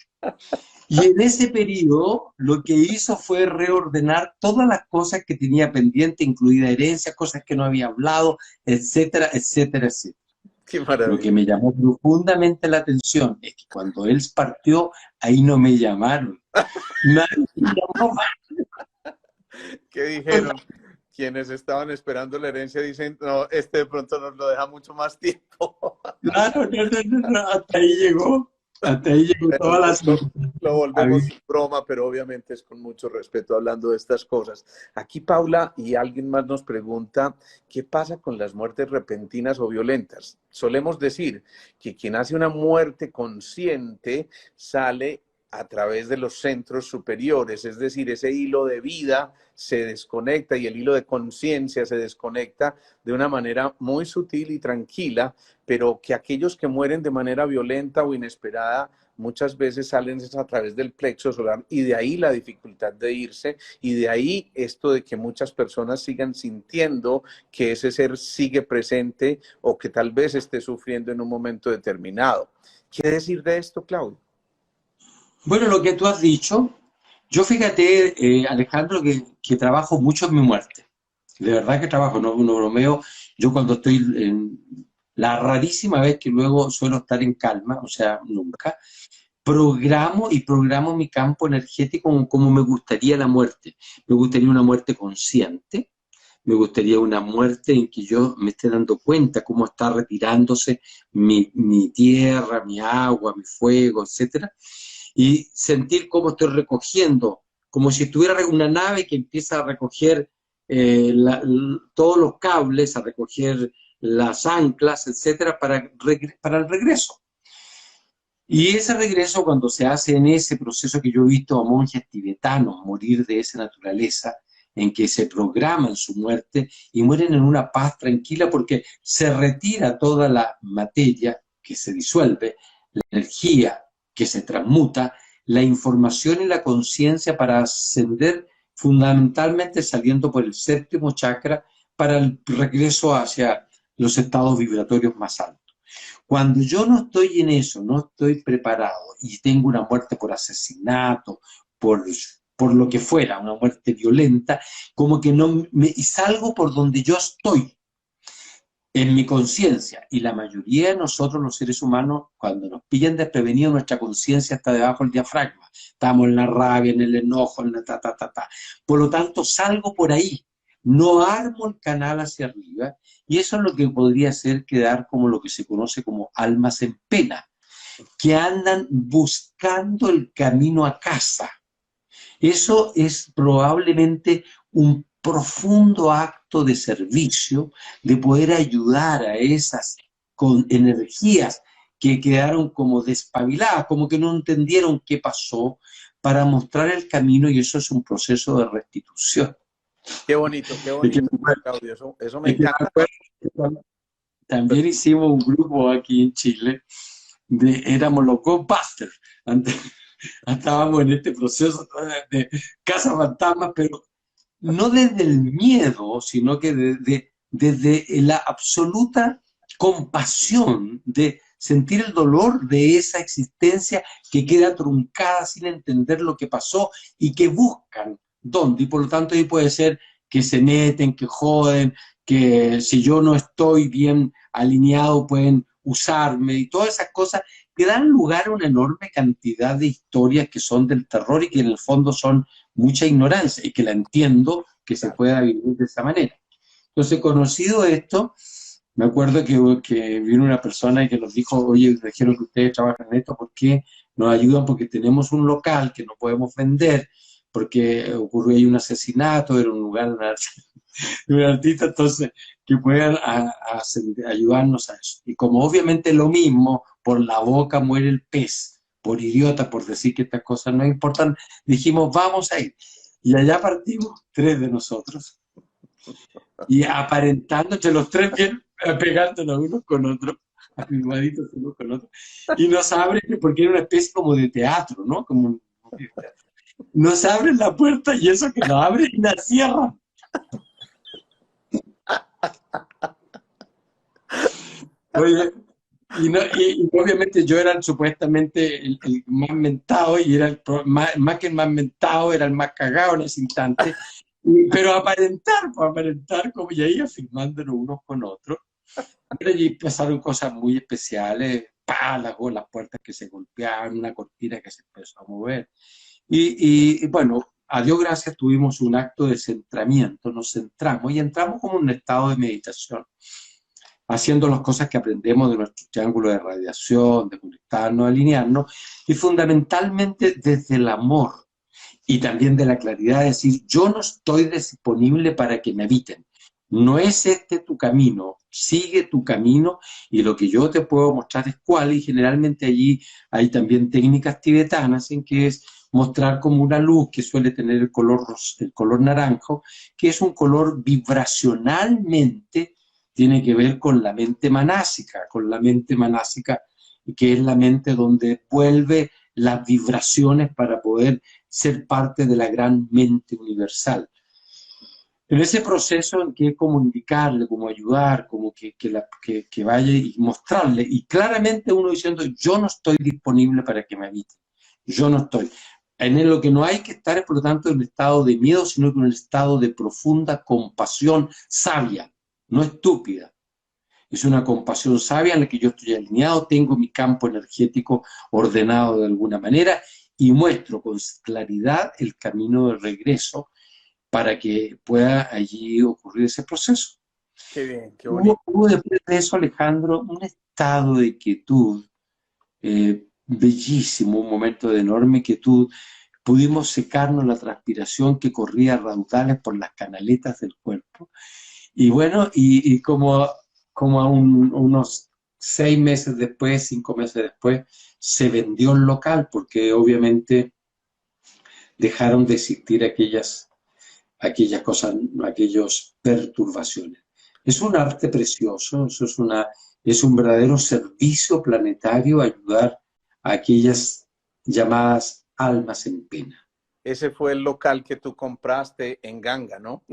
Y en ese periodo lo que hizo fue reordenar todas las cosas que tenía pendiente, incluida herencia, cosas que no había hablado, etcétera, etcétera, etcétera. Qué Lo que maravilla. me llamó profundamente la atención es que cuando él partió, ahí no me llamaron. Nadie me llamó. ¿Qué dijeron? Quienes estaban esperando la herencia dicen, no, este de pronto nos lo deja mucho más tiempo. Claro, no, no, no, no, hasta ahí llegó. Hasta ahí llegó Bueno, toda la lo volvemos había- broma, pero obviamente es con mucho respeto hablando de estas cosas. Aquí Paula y alguien más nos pregunta, ¿qué pasa con las muertes repentinas o violentas? Solemos decir que quien hace una muerte consciente sale a través de los centros superiores, es decir, ese hilo de vida se desconecta y el hilo de conciencia se desconecta de una manera muy sutil y tranquila, pero que aquellos que mueren de manera violenta o inesperada muchas veces salen a través del plexo solar y de ahí la dificultad de irse y de ahí esto de que muchas personas sigan sintiendo que ese ser sigue presente o que tal vez esté sufriendo en un momento determinado. ¿Qué decir de esto, Claudio? Bueno, lo que tú has dicho, yo fíjate, Alejandro, que trabajo mucho en mi muerte. De verdad que trabajo, no bromeo. Yo cuando estoy en la rarísima vez que luego suelo estar en calma, o sea, nunca, programo mi campo energético como me gustaría la muerte. Me gustaría una muerte consciente, me gustaría una muerte en que yo me esté dando cuenta cómo está retirándose mi tierra, mi agua, mi fuego, etcétera, y sentir cómo estoy recogiendo, como si estuviera una nave que empieza a recoger todos los cables, a recoger las anclas, etcétera, para el regreso. Y ese regreso, cuando se hace en ese proceso que yo he visto a monjes tibetanos morir de esa naturaleza, en que se programan su muerte y mueren en una paz tranquila porque se retira toda la materia que se disuelve, la energía que se transmuta, la información y la conciencia para ascender fundamentalmente saliendo por el séptimo chakra para el regreso hacia los estados vibratorios más altos. Cuando yo no estoy en eso, no estoy preparado y tengo una muerte por asesinato, por, por lo que fuera, una muerte violenta, como que no me, y salgo por donde yo estoy, en mi conciencia. Y la mayoría de nosotros, los seres humanos, cuando nos pillan desprevenidos, nuestra conciencia está debajo del diafragma. Estamos en la rabia, en el enojo, en la ta, ta, ta, ta. Por lo tanto, salgo por ahí. No armo el canal hacia arriba. Y eso es lo que podría ser quedar como lo que se conoce como almas en pena, que andan buscando el camino a casa. Eso es probablemente un profundo acto de servicio, de poder ayudar a esas con energías que quedaron como despabiladas, como que no entendieron qué pasó, para mostrar el camino, y eso es un proceso de restitución. Qué Es que, bonito, Claudio, eso me es que me encanta. acuerdo que también hicimos un grupo aquí en Chile, éramos los Ghostbusters. Antes, estábamos en este proceso de Casa Fantasma, pero no desde el miedo, sino que desde la absoluta compasión de sentir el dolor de esa existencia que queda truncada sin entender lo que pasó y que buscan dónde. Y por lo tanto ahí puede ser que se meten, que joden, que si yo no estoy bien alineado pueden usarme y todas esas cosas que dan lugar a una enorme cantidad de historias que son del terror y que en el fondo son mucha ignorancia y que la entiendo que se Claro. pueda vivir de esa manera. Entonces, conocido esto, me acuerdo que vino una persona y que nos dijo, oye, dijeron que ustedes trabajan en esto, ¿por qué nos ayudan? Porque tenemos un local que no podemos vender, porque ocurrió ahí un asesinato, era un lugar de un artista, entonces que puedan ayudarnos a eso. Y como obviamente lo mismo, por la boca muere el pez, por idiota, por decir que estas cosas no importan, dijimos, vamos a ir. Y allá partimos tres de nosotros, y aparentando entre los tres bien, pegándonos unos con otros, afirmaditos unos con otros, y nos abren, porque era una especie como de teatro, ¿no? Como nos abren la puerta y eso que nos abren y la cierran. Oye, y obviamente yo era supuestamente el más mentado y era más que el más mentado, era el más cagado en ese instante. Pero aparentar, pues aparentar como ya iba firmándonos unos con otros. Pero allí pasaron cosas muy especiales, las puertas que se golpeaban, una cortina que se empezó a mover. Y bueno, a Dios gracias tuvimos un acto de centramiento, nos centramos y entramos como en un estado de meditación, haciendo las cosas que aprendemos de nuestro triángulo de radiación, de conectarnos, alinearnos, y fundamentalmente desde el amor y también de la claridad de decir, yo no estoy disponible para que me habiten. No es este tu camino, sigue tu camino y lo que yo te puedo mostrar es cuál, y generalmente allí hay también técnicas tibetanas en que es mostrar como una luz que suele tener el color naranjo, que es un color vibracionalmente, tiene que ver con la mente manásica, que es la mente donde vuelve las vibraciones para poder ser parte de la gran mente universal. En ese proceso en que es como indicarle, como ayudar, como que vaya y mostrarle, y claramente uno diciendo, yo no estoy disponible para que me habite, yo no estoy. En lo que no hay que estar es, por lo tanto, en un estado de miedo, sino que en un estado de profunda compasión sabia, no estúpida. Es una compasión sabia en la que yo estoy alineado, tengo mi campo energético ordenado de alguna manera y muestro con claridad el camino de regreso para que pueda allí ocurrir ese proceso. Qué bien, qué bonito. Hubo después de eso, Alejandro, un estado de quietud bellísimo, un momento de enorme quietud. Pudimos secarnos la transpiración que corría a raudales por las canaletas del cuerpo. Y bueno, y como unos 6 meses después, 5 meses después, se vendió el local porque obviamente dejaron de existir aquellas cosas, aquellas perturbaciones. Es un arte precioso, es un verdadero servicio planetario ayudar a aquellas llamadas almas en pena. Ese fue el local que tú compraste en Ganga, ¿no?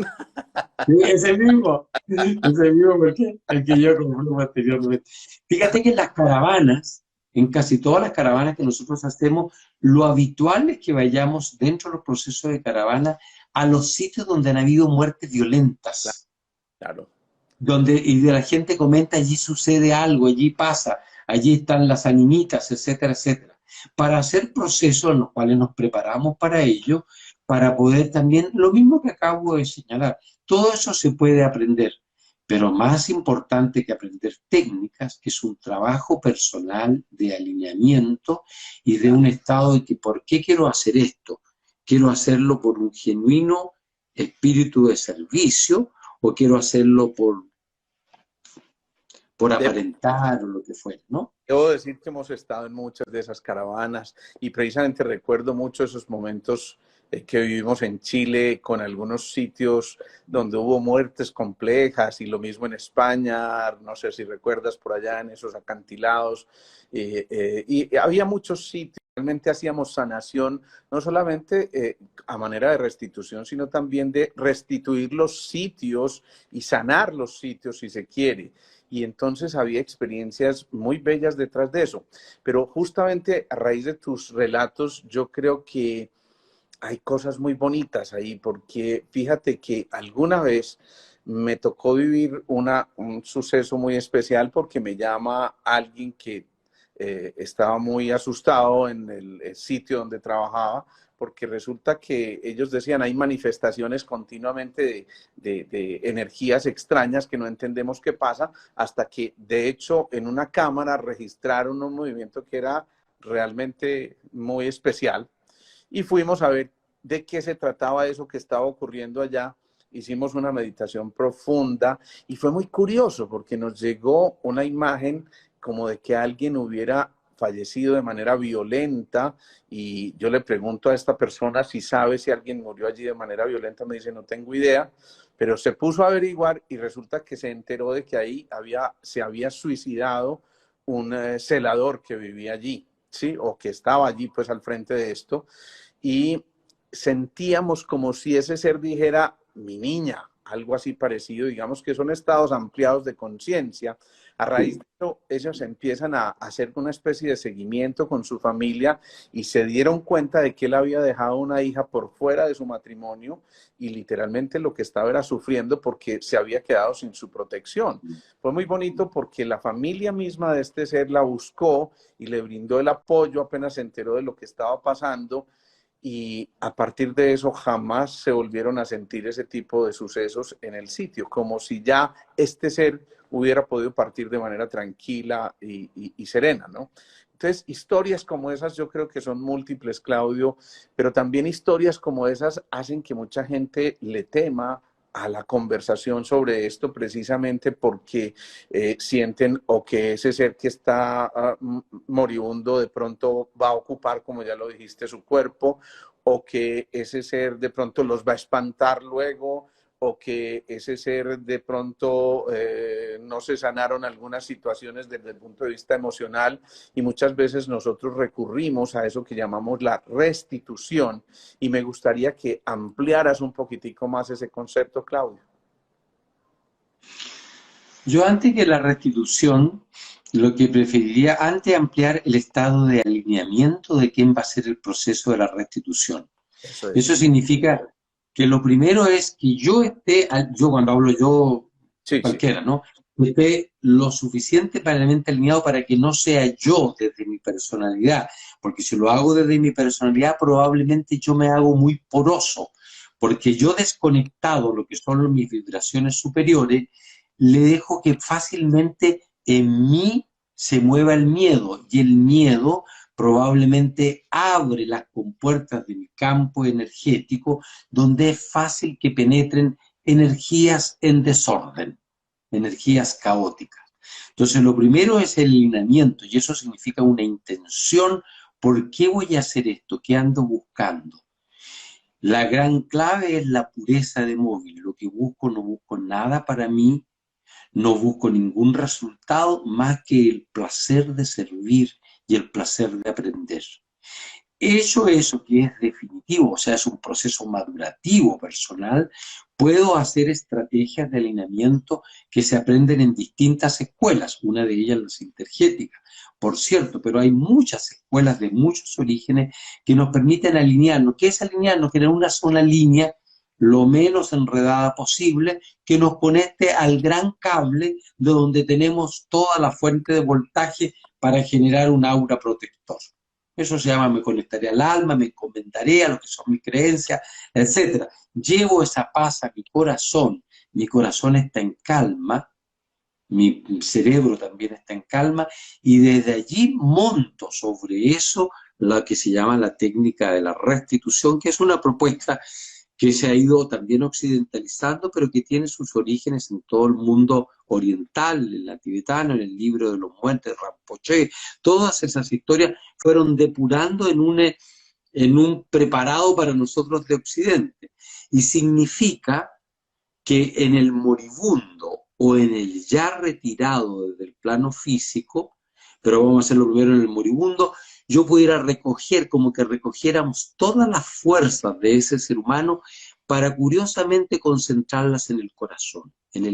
Sí, ese mismo porque el que yo compré anteriormente. Fíjate que en las caravanas, en casi todas las caravanas que nosotros hacemos, lo habitual es que vayamos dentro de los procesos de caravana a los sitios donde han habido muertes violentas, Claro. y de la gente comenta, allí sucede algo, allí pasa, allí están las animitas, etcétera, etcétera. Para hacer procesos en los cuales nos preparamos para ello, para poder también, lo mismo que acabo de señalar, todo eso se puede aprender, pero más importante que aprender técnicas, que es un trabajo personal de alineamiento y de un estado de que, ¿por qué quiero hacer esto? Quiero hacerlo por un genuino espíritu de servicio o quiero hacerlo por aparentar o lo que fuera, ¿no? Debo decir que hemos estado en muchas de esas caravanas y precisamente recuerdo mucho esos momentos que vivimos en Chile con algunos sitios donde hubo muertes complejas y lo mismo en España, no sé si recuerdas por allá en esos acantilados y había muchos sitios. Realmente hacíamos sanación, no solamente a manera de restitución, sino también de restituir los sitios y sanar los sitios si se quiere. Y entonces había experiencias muy bellas detrás de eso. Pero justamente a raíz de tus relatos, yo creo que hay cosas muy bonitas ahí, porque fíjate que alguna vez me tocó vivir un suceso muy especial porque me llama alguien que estaba muy asustado en el sitio donde trabajaba, porque resulta que ellos decían hay manifestaciones continuamente de energías extrañas que no entendemos qué pasa, hasta que de hecho en una cámara registraron un movimiento que era realmente muy especial y fuimos a ver de qué se trataba eso que estaba ocurriendo allá. Hicimos una meditación profunda y fue muy curioso porque nos llegó una imagen como de que alguien hubiera fallecido de manera violenta y yo le pregunto a esta persona si sabe si alguien murió allí de manera violenta, me dice no tengo idea, pero se puso a averiguar y resulta que se enteró de que ahí se había suicidado un celador que vivía allí, ¿sí? O que estaba allí pues al frente de esto y sentíamos como si ese ser dijera, mi niña, algo así parecido, digamos que son estados ampliados de conciencia. A raíz de eso, ellos empiezan a hacer una especie de seguimiento con su familia y se dieron cuenta de que él había dejado una hija por fuera de su matrimonio y literalmente lo que estaba era sufriendo porque se había quedado sin su protección. Fue muy bonito porque la familia misma de este ser la buscó y le brindó el apoyo apenas se enteró de lo que estaba pasando, y a partir de eso jamás se volvieron a sentir ese tipo de sucesos en el sitio, como si ya este ser hubiera podido partir de manera tranquila y serena, ¿no? Entonces, historias como esas yo creo que son múltiples, Claudio, pero también historias como esas hacen que mucha gente le tema a la conversación sobre esto precisamente porque sienten o que ese ser que está moribundo de pronto va a ocupar, como ya lo dijiste, su cuerpo, o que ese ser de pronto los va a espantar luego, o que ese ser de pronto no se sanaron algunas situaciones desde el punto de vista emocional, y muchas veces nosotros recurrimos a eso que llamamos la restitución, y me gustaría que ampliaras un poquitico más ese concepto, Claudio. Yo antes que la restitución, lo que preferiría antes ampliar el estado de alineamiento de quién va a ser el proceso de la restitución. Eso Eso es. significa que lo primero es que yo esté, yo cuando hablo yo, Sí, sí. cualquiera, ¿no? Esté lo suficientemente alineado para que no sea yo desde mi personalidad, porque si lo hago desde mi personalidad probablemente yo me hago muy poroso, porque yo desconectado lo que son mis vibraciones superiores, le dejo que fácilmente en mí se mueva el miedo, y el miedo probablemente abre las compuertas de mi campo energético, donde es fácil que penetren energías en desorden, energías caóticas. Entonces, lo primero es el alineamiento, y eso significa una intención. ¿Por qué voy a hacer esto? ¿Qué ando buscando? La gran clave es la pureza de móvil. Lo que busco, no busco nada para mí, no busco ningún resultado más que el placer de servir y el placer de aprender. Eso que es definitivo, o sea, es un proceso madurativo personal. Puedo hacer estrategias de alineamiento que se aprenden en distintas escuelas, una de ellas la sintergética, por cierto, pero hay muchas escuelas de muchos orígenes que nos permiten alinearnos. ¿Qué es alinearnos? Tener una sola línea lo menos enredada posible, que nos conecte al gran cable de donde tenemos toda la fuente de voltaje para generar un aura protector. Eso se llama me conectaré al alma, me encomendaré a lo que son mis creencias, etc. Llevo esa paz a mi corazón está en calma, mi cerebro también está en calma, y desde allí monto sobre eso lo que se llama la técnica de la restitución, que es una propuesta que se ha ido también occidentalizando, pero que tiene sus orígenes en todo el mundo oriental, en la tibetana, en el libro de los muertos, Rinpoché. Todas esas historias fueron depurando en un preparado para nosotros de Occidente. Y significa que en el moribundo o en el ya retirado desde el plano físico, pero vamos a hacerlo primero en el moribundo, yo pudiera recoger, como que recogiéramos todas las fuerzas de ese ser humano para curiosamente concentrarlas en el corazón, en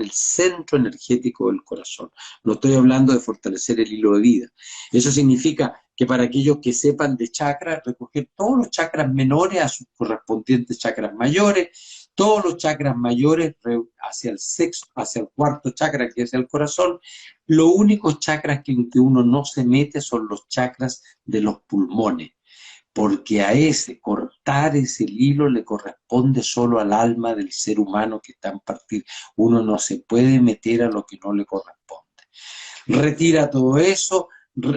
el centro energético del corazón. No estoy hablando de fortalecer el hilo de vida. Eso significa que para aquellos que sepan de chakras, recoger todos los chakras menores a sus correspondientes chakras mayores, todos los chakras mayores hacia el sexto, hacia el cuarto chakra, que es el corazón. Los únicos chakras en que uno no se mete son los chakras de los pulmones, porque a ese, cortar ese hilo le corresponde solo al alma del ser humano que está en partir. Uno no se puede meter a lo que no le corresponde. Retira todo eso,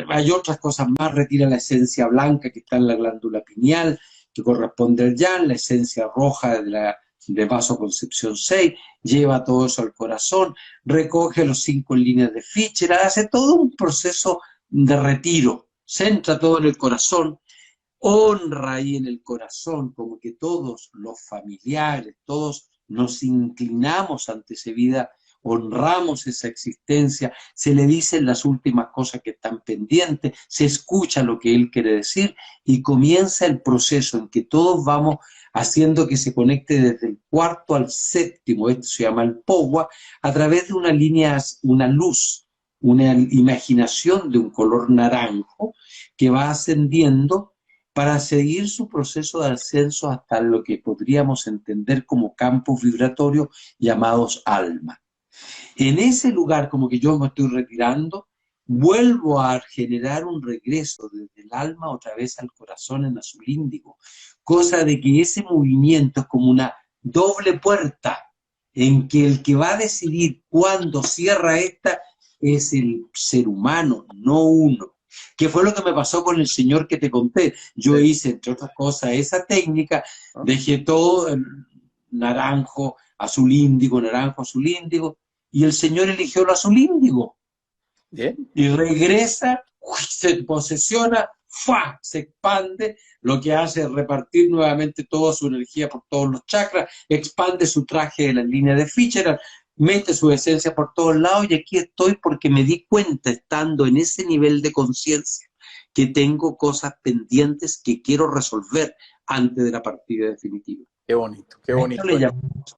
hay otras cosas más, retira la esencia blanca que está en la glándula pineal, que corresponde al yang, la esencia roja de vasoconcepción 6, lleva todo eso al corazón, recoge los 5 líneas de Fischer, hace todo un proceso de retiro, centra todo en el corazón, honra ahí en el corazón, como que todos los familiares, todos nos inclinamos ante esa vida honramos esa existencia, se le dicen las últimas cosas que están pendientes, se escucha lo que él quiere decir y comienza el proceso en que todos vamos haciendo que se conecte desde el cuarto al séptimo, esto se llama el Powa, a través de una línea, una luz, una imaginación de un color naranjo que va ascendiendo para seguir su proceso de ascenso hasta lo que podríamos entender como campos vibratorios llamados alma. En ese lugar, como que yo me estoy retirando, vuelvo a generar un regreso desde el alma otra vez al corazón en azul índigo, cosa de que ese movimiento es como una doble puerta en que el que va a decidir cuándo cierra esta es el ser humano, no uno. ¿Qué fue lo que me pasó con el señor que te conté? Yo Sí. hice, entre otras cosas, esa técnica, dejé todo naranjo, azul índigo, naranjo, azul índigo, y el señor eligió el azul índigo. Bien. Y regresa, se posesiona, ¡fua! Se expande, lo que hace es repartir nuevamente toda su energía por todos los chakras, expande su traje de la línea de Fitzgerald, mete su esencia por todos lados y aquí estoy porque me di cuenta, estando en ese nivel de conciencia, que tengo cosas pendientes que quiero resolver antes de la partida definitiva. Qué bonito, qué A bonito. esto le llamamos.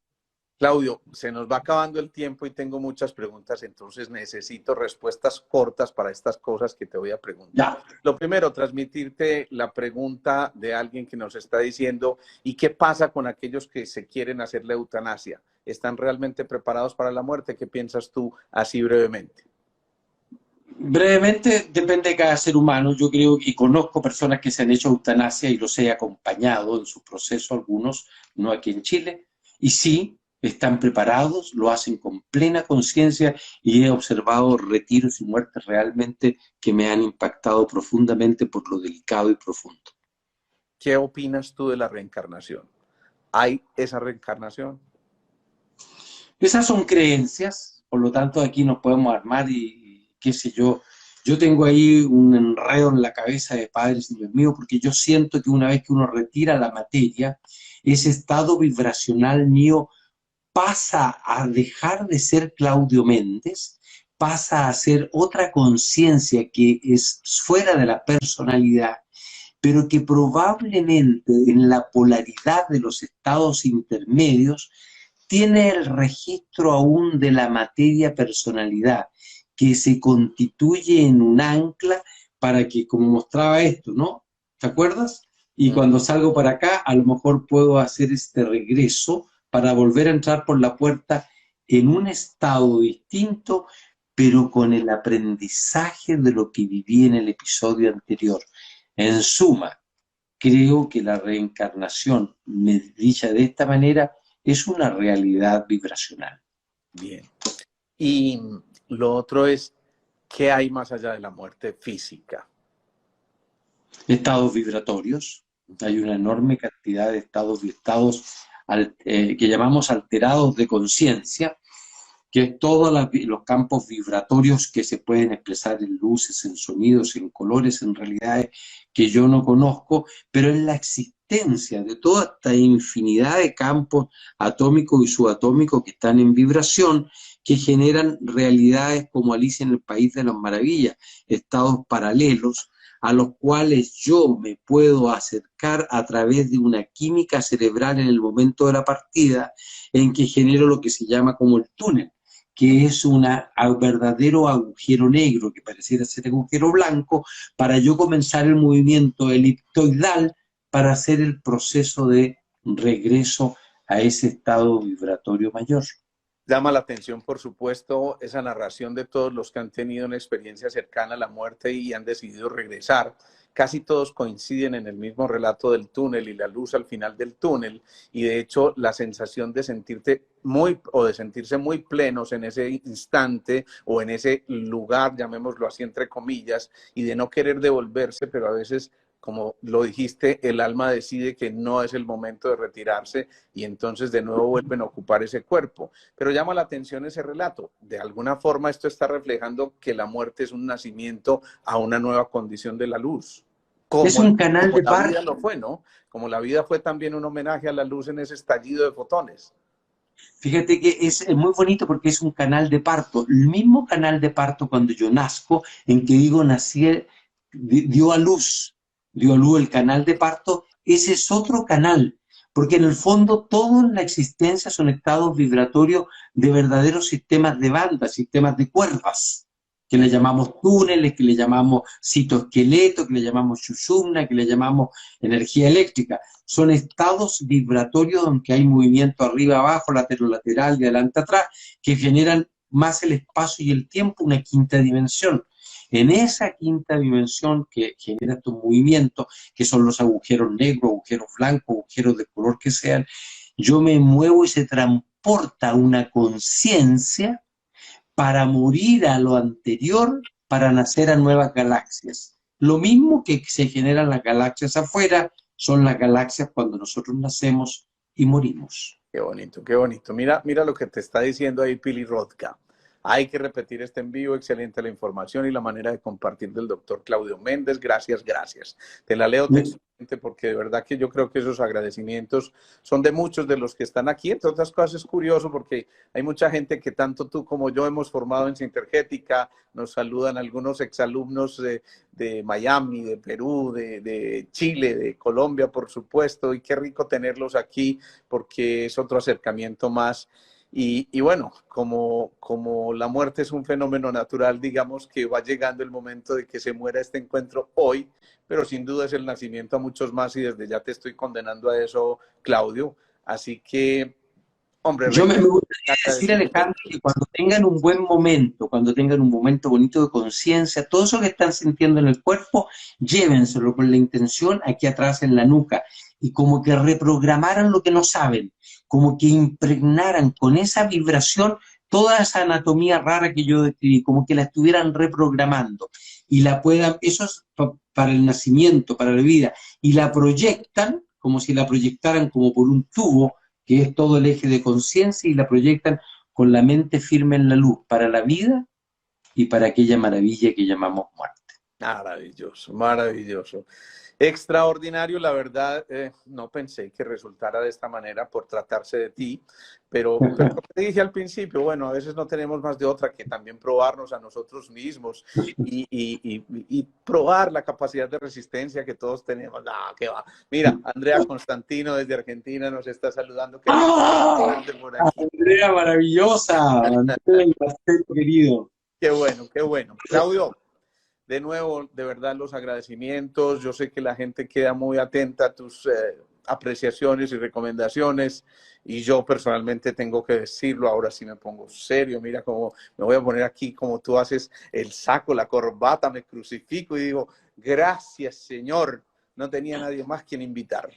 Claudio, se nos va acabando el tiempo y tengo muchas preguntas, entonces necesito respuestas cortas para estas cosas que te voy a preguntar. Ya. Lo primero, transmitirte la pregunta de alguien que nos está diciendo, ¿y qué pasa con aquellos que se quieren hacer la eutanasia? ¿Están realmente preparados para la muerte? ¿Qué piensas tú así brevemente? Brevemente, depende de cada ser humano. Yo creo y conozco personas que se han hecho eutanasia y los he acompañado en su proceso, algunos, no aquí en Chile, y sí, están preparados, lo hacen con plena conciencia y he observado retiros y muertes realmente que me han impactado profundamente por lo delicado y profundo. ¿Qué opinas tú de la reencarnación? ¿Hay esa reencarnación? Esas son creencias, por lo tanto aquí nos podemos armar y qué sé yo. Yo tengo ahí un enredo en la cabeza de padres y Dios mío, porque yo siento que una vez que uno retira la materia, ese estado vibracional mío pasa a dejar de ser Claudio Méndez, pasa a ser otra conciencia que es fuera de la personalidad, pero que probablemente en la polaridad de los estados intermedios tiene el registro aún de la materia personalidad, que se constituye en un ancla para que, como mostraba esto, ¿no? ¿Te acuerdas? Y cuando salgo para acá, a lo mejor puedo hacer este regreso para volver a entrar por la puerta en un estado distinto, pero con el aprendizaje de lo que viví en el episodio anterior. En suma, creo que la reencarnación, dicha de esta manera, es una realidad vibracional. Bien. Y lo otro es, ¿qué hay más allá de la muerte física? Estados vibratorios, hay una enorme cantidad de estados que llamamos alterados de conciencia, que es todos los campos vibratorios que se pueden expresar en luces, en sonidos, en colores, en realidades que yo no conozco, pero en la existencia de toda esta infinidad de campos atómicos y subatómicos que están en vibración, que generan realidades como Alicia en el País de las Maravillas, estados paralelos, a los cuales yo me puedo acercar a través de una química cerebral en el momento de la partida, en que genero lo que se llama como el túnel, que es un verdadero agujero negro, que pareciera ser agujero blanco, para yo comenzar el movimiento elipsoidal para hacer el proceso de regreso a ese estado vibratorio mayor. Llama la atención, por supuesto, esa narración de todos los que han tenido una experiencia cercana a la muerte y han decidido regresar. Casi todos coinciden en el mismo relato del túnel y la luz al final del túnel, y de hecho la sensación de sentirte de sentirse muy plenos en ese instante o en ese lugar, llamémoslo así entre comillas, y de no querer devolverse, pero a veces, como lo dijiste, el alma decide que no es el momento de retirarse y entonces de nuevo vuelven a ocupar ese cuerpo. Pero llama la atención ese relato. De alguna forma esto está reflejando que la muerte es un nacimiento a una nueva condición de la luz. Es un canal de La par. vida lo fue, ¿no? Como la vida fue también un homenaje a la luz en ese estallido de fotones. Fíjate que es muy bonito porque es un canal de parto, el mismo canal de parto cuando yo nazco, en que digo nací, dio a luz, dio a luz el canal de parto, ese es otro canal, porque en el fondo todo en la existencia son estados vibratorios de verdaderos sistemas de banda, sistemas de cuerdas, que le llamamos túneles, que le llamamos citoesqueleto, que le llamamos shushumna, que le llamamos energía eléctrica. Son estados vibratorios donde hay movimiento arriba, abajo, lateral, de adelante, atrás, que generan más el espacio y el tiempo, una quinta dimensión. En esa quinta dimensión que genera estos movimientos, que son los agujeros negros, agujeros blancos, agujeros de color que sean, yo me muevo y se transporta una conciencia para morir a lo anterior, para nacer a nuevas galaxias. Lo mismo que se generan las galaxias afuera, son las galaxias cuando nosotros nacemos y morimos. Qué bonito, qué bonito. Mira, mira lo que te está diciendo ahí Pili Rodka. Hay que repetir este envío, excelente la información y la manera de compartir del doctor Claudio Méndez. Gracias, gracias. Te la leo textualmente porque de verdad que yo creo que esos agradecimientos son de muchos de los que están aquí. Entre otras cosas es curioso porque hay mucha gente que tanto tú como yo hemos formado en Sintergética. Nos saludan algunos exalumnos de Miami, de Perú, de Chile, de Colombia, por supuesto. Y qué rico tenerlos aquí porque es otro acercamiento más. Y bueno, como la muerte es un fenómeno natural, digamos que va llegando el momento de que se muera este encuentro hoy, pero sin duda es el nacimiento a muchos más y desde ya te estoy condenando a eso, Claudio. Así que, hombre, Yo me reitero gustaría mi decir, agradecimiento. Alejandro, que cuando tengan un buen momento, cuando tengan un momento bonito de conciencia, todo eso que están sintiendo en el cuerpo, llévenselo con la intención aquí atrás en la nuca y como que reprogramaran lo que no saben, como que impregnaran con esa vibración toda esa anatomía rara que yo describí, como que la estuvieran reprogramando y la puedan, eso es para el nacimiento, para la vida, y la proyectan como si la proyectaran como por un tubo que es todo el eje de conciencia y la proyectan con la mente firme en la luz para la vida y para aquella maravilla que llamamos muerte. Maravilloso, maravilloso. Extraordinario, la verdad, no pensé que resultara de esta manera por tratarse de ti, pero como te dije al principio, bueno, a veces no tenemos más de otra que también probarnos a nosotros mismos y probar la capacidad de resistencia que todos tenemos. No, qué va. Mira, Andrea Constantino desde Argentina nos está saludando. Qué rico ¡Ah! tenerte por aquí. Andrea maravillosa, Andrea y Marcelo querido. Qué bueno, qué bueno. Claudio. De nuevo, de verdad, los agradecimientos. Yo sé que la gente queda muy atenta a tus apreciaciones y recomendaciones y yo personalmente tengo que decirlo, ahora sí me pongo serio, mira cómo me voy a poner aquí como tú haces el saco, la corbata, me crucifico y digo, gracias Señor, no tenía nadie más quien invitar.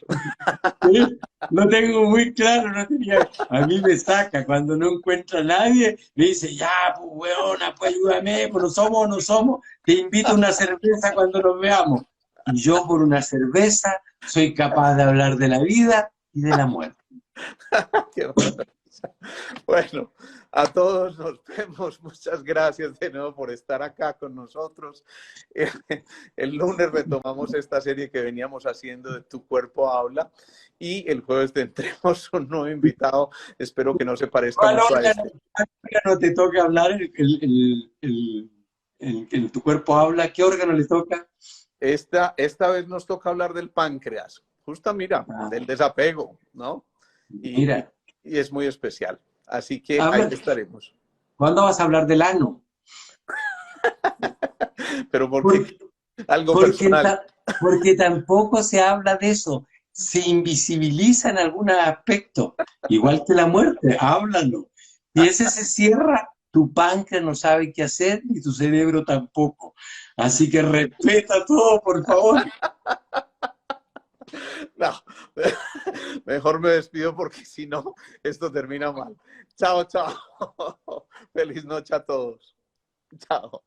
¿Sí? Lo tengo muy claro, no tenía, a mí me saca, cuando no encuentra a nadie, me dice, ya, pues, weona, pues ayúdame, pues no somos, no somos, te invito a una cerveza cuando nos veamos. Y yo por una cerveza soy capaz de hablar de la vida y de la muerte. Qué maravilla. Bueno, a todos nos vemos. Muchas gracias de nuevo por estar acá con nosotros. El lunes retomamos esta serie que veníamos haciendo de Tu Cuerpo Habla y el jueves tendremos un nuevo invitado. Espero que no se parezca ¿Cuál mucho a órgano, este. cuál órgano te toca hablar? Tu cuerpo habla, ¿qué órgano le toca? Esta vez nos toca hablar del páncreas. Justo, mira, Ah, del desapego, ¿no? Y, y- mira, y es muy especial. Así que ahí habla, estaremos. ¿cuándo vas a hablar del ano? Pero porque Porque, algo porque, personal. porque tampoco se habla de eso, se invisibiliza en algún aspecto, igual que la muerte, háblalo. Y ese se cierra, tu páncreas no sabe qué hacer y tu cerebro tampoco. Así que respeta todo, por favor. No, mejor me despido porque si no, esto termina mal. Chao, chao. Feliz noche a todos. Chao.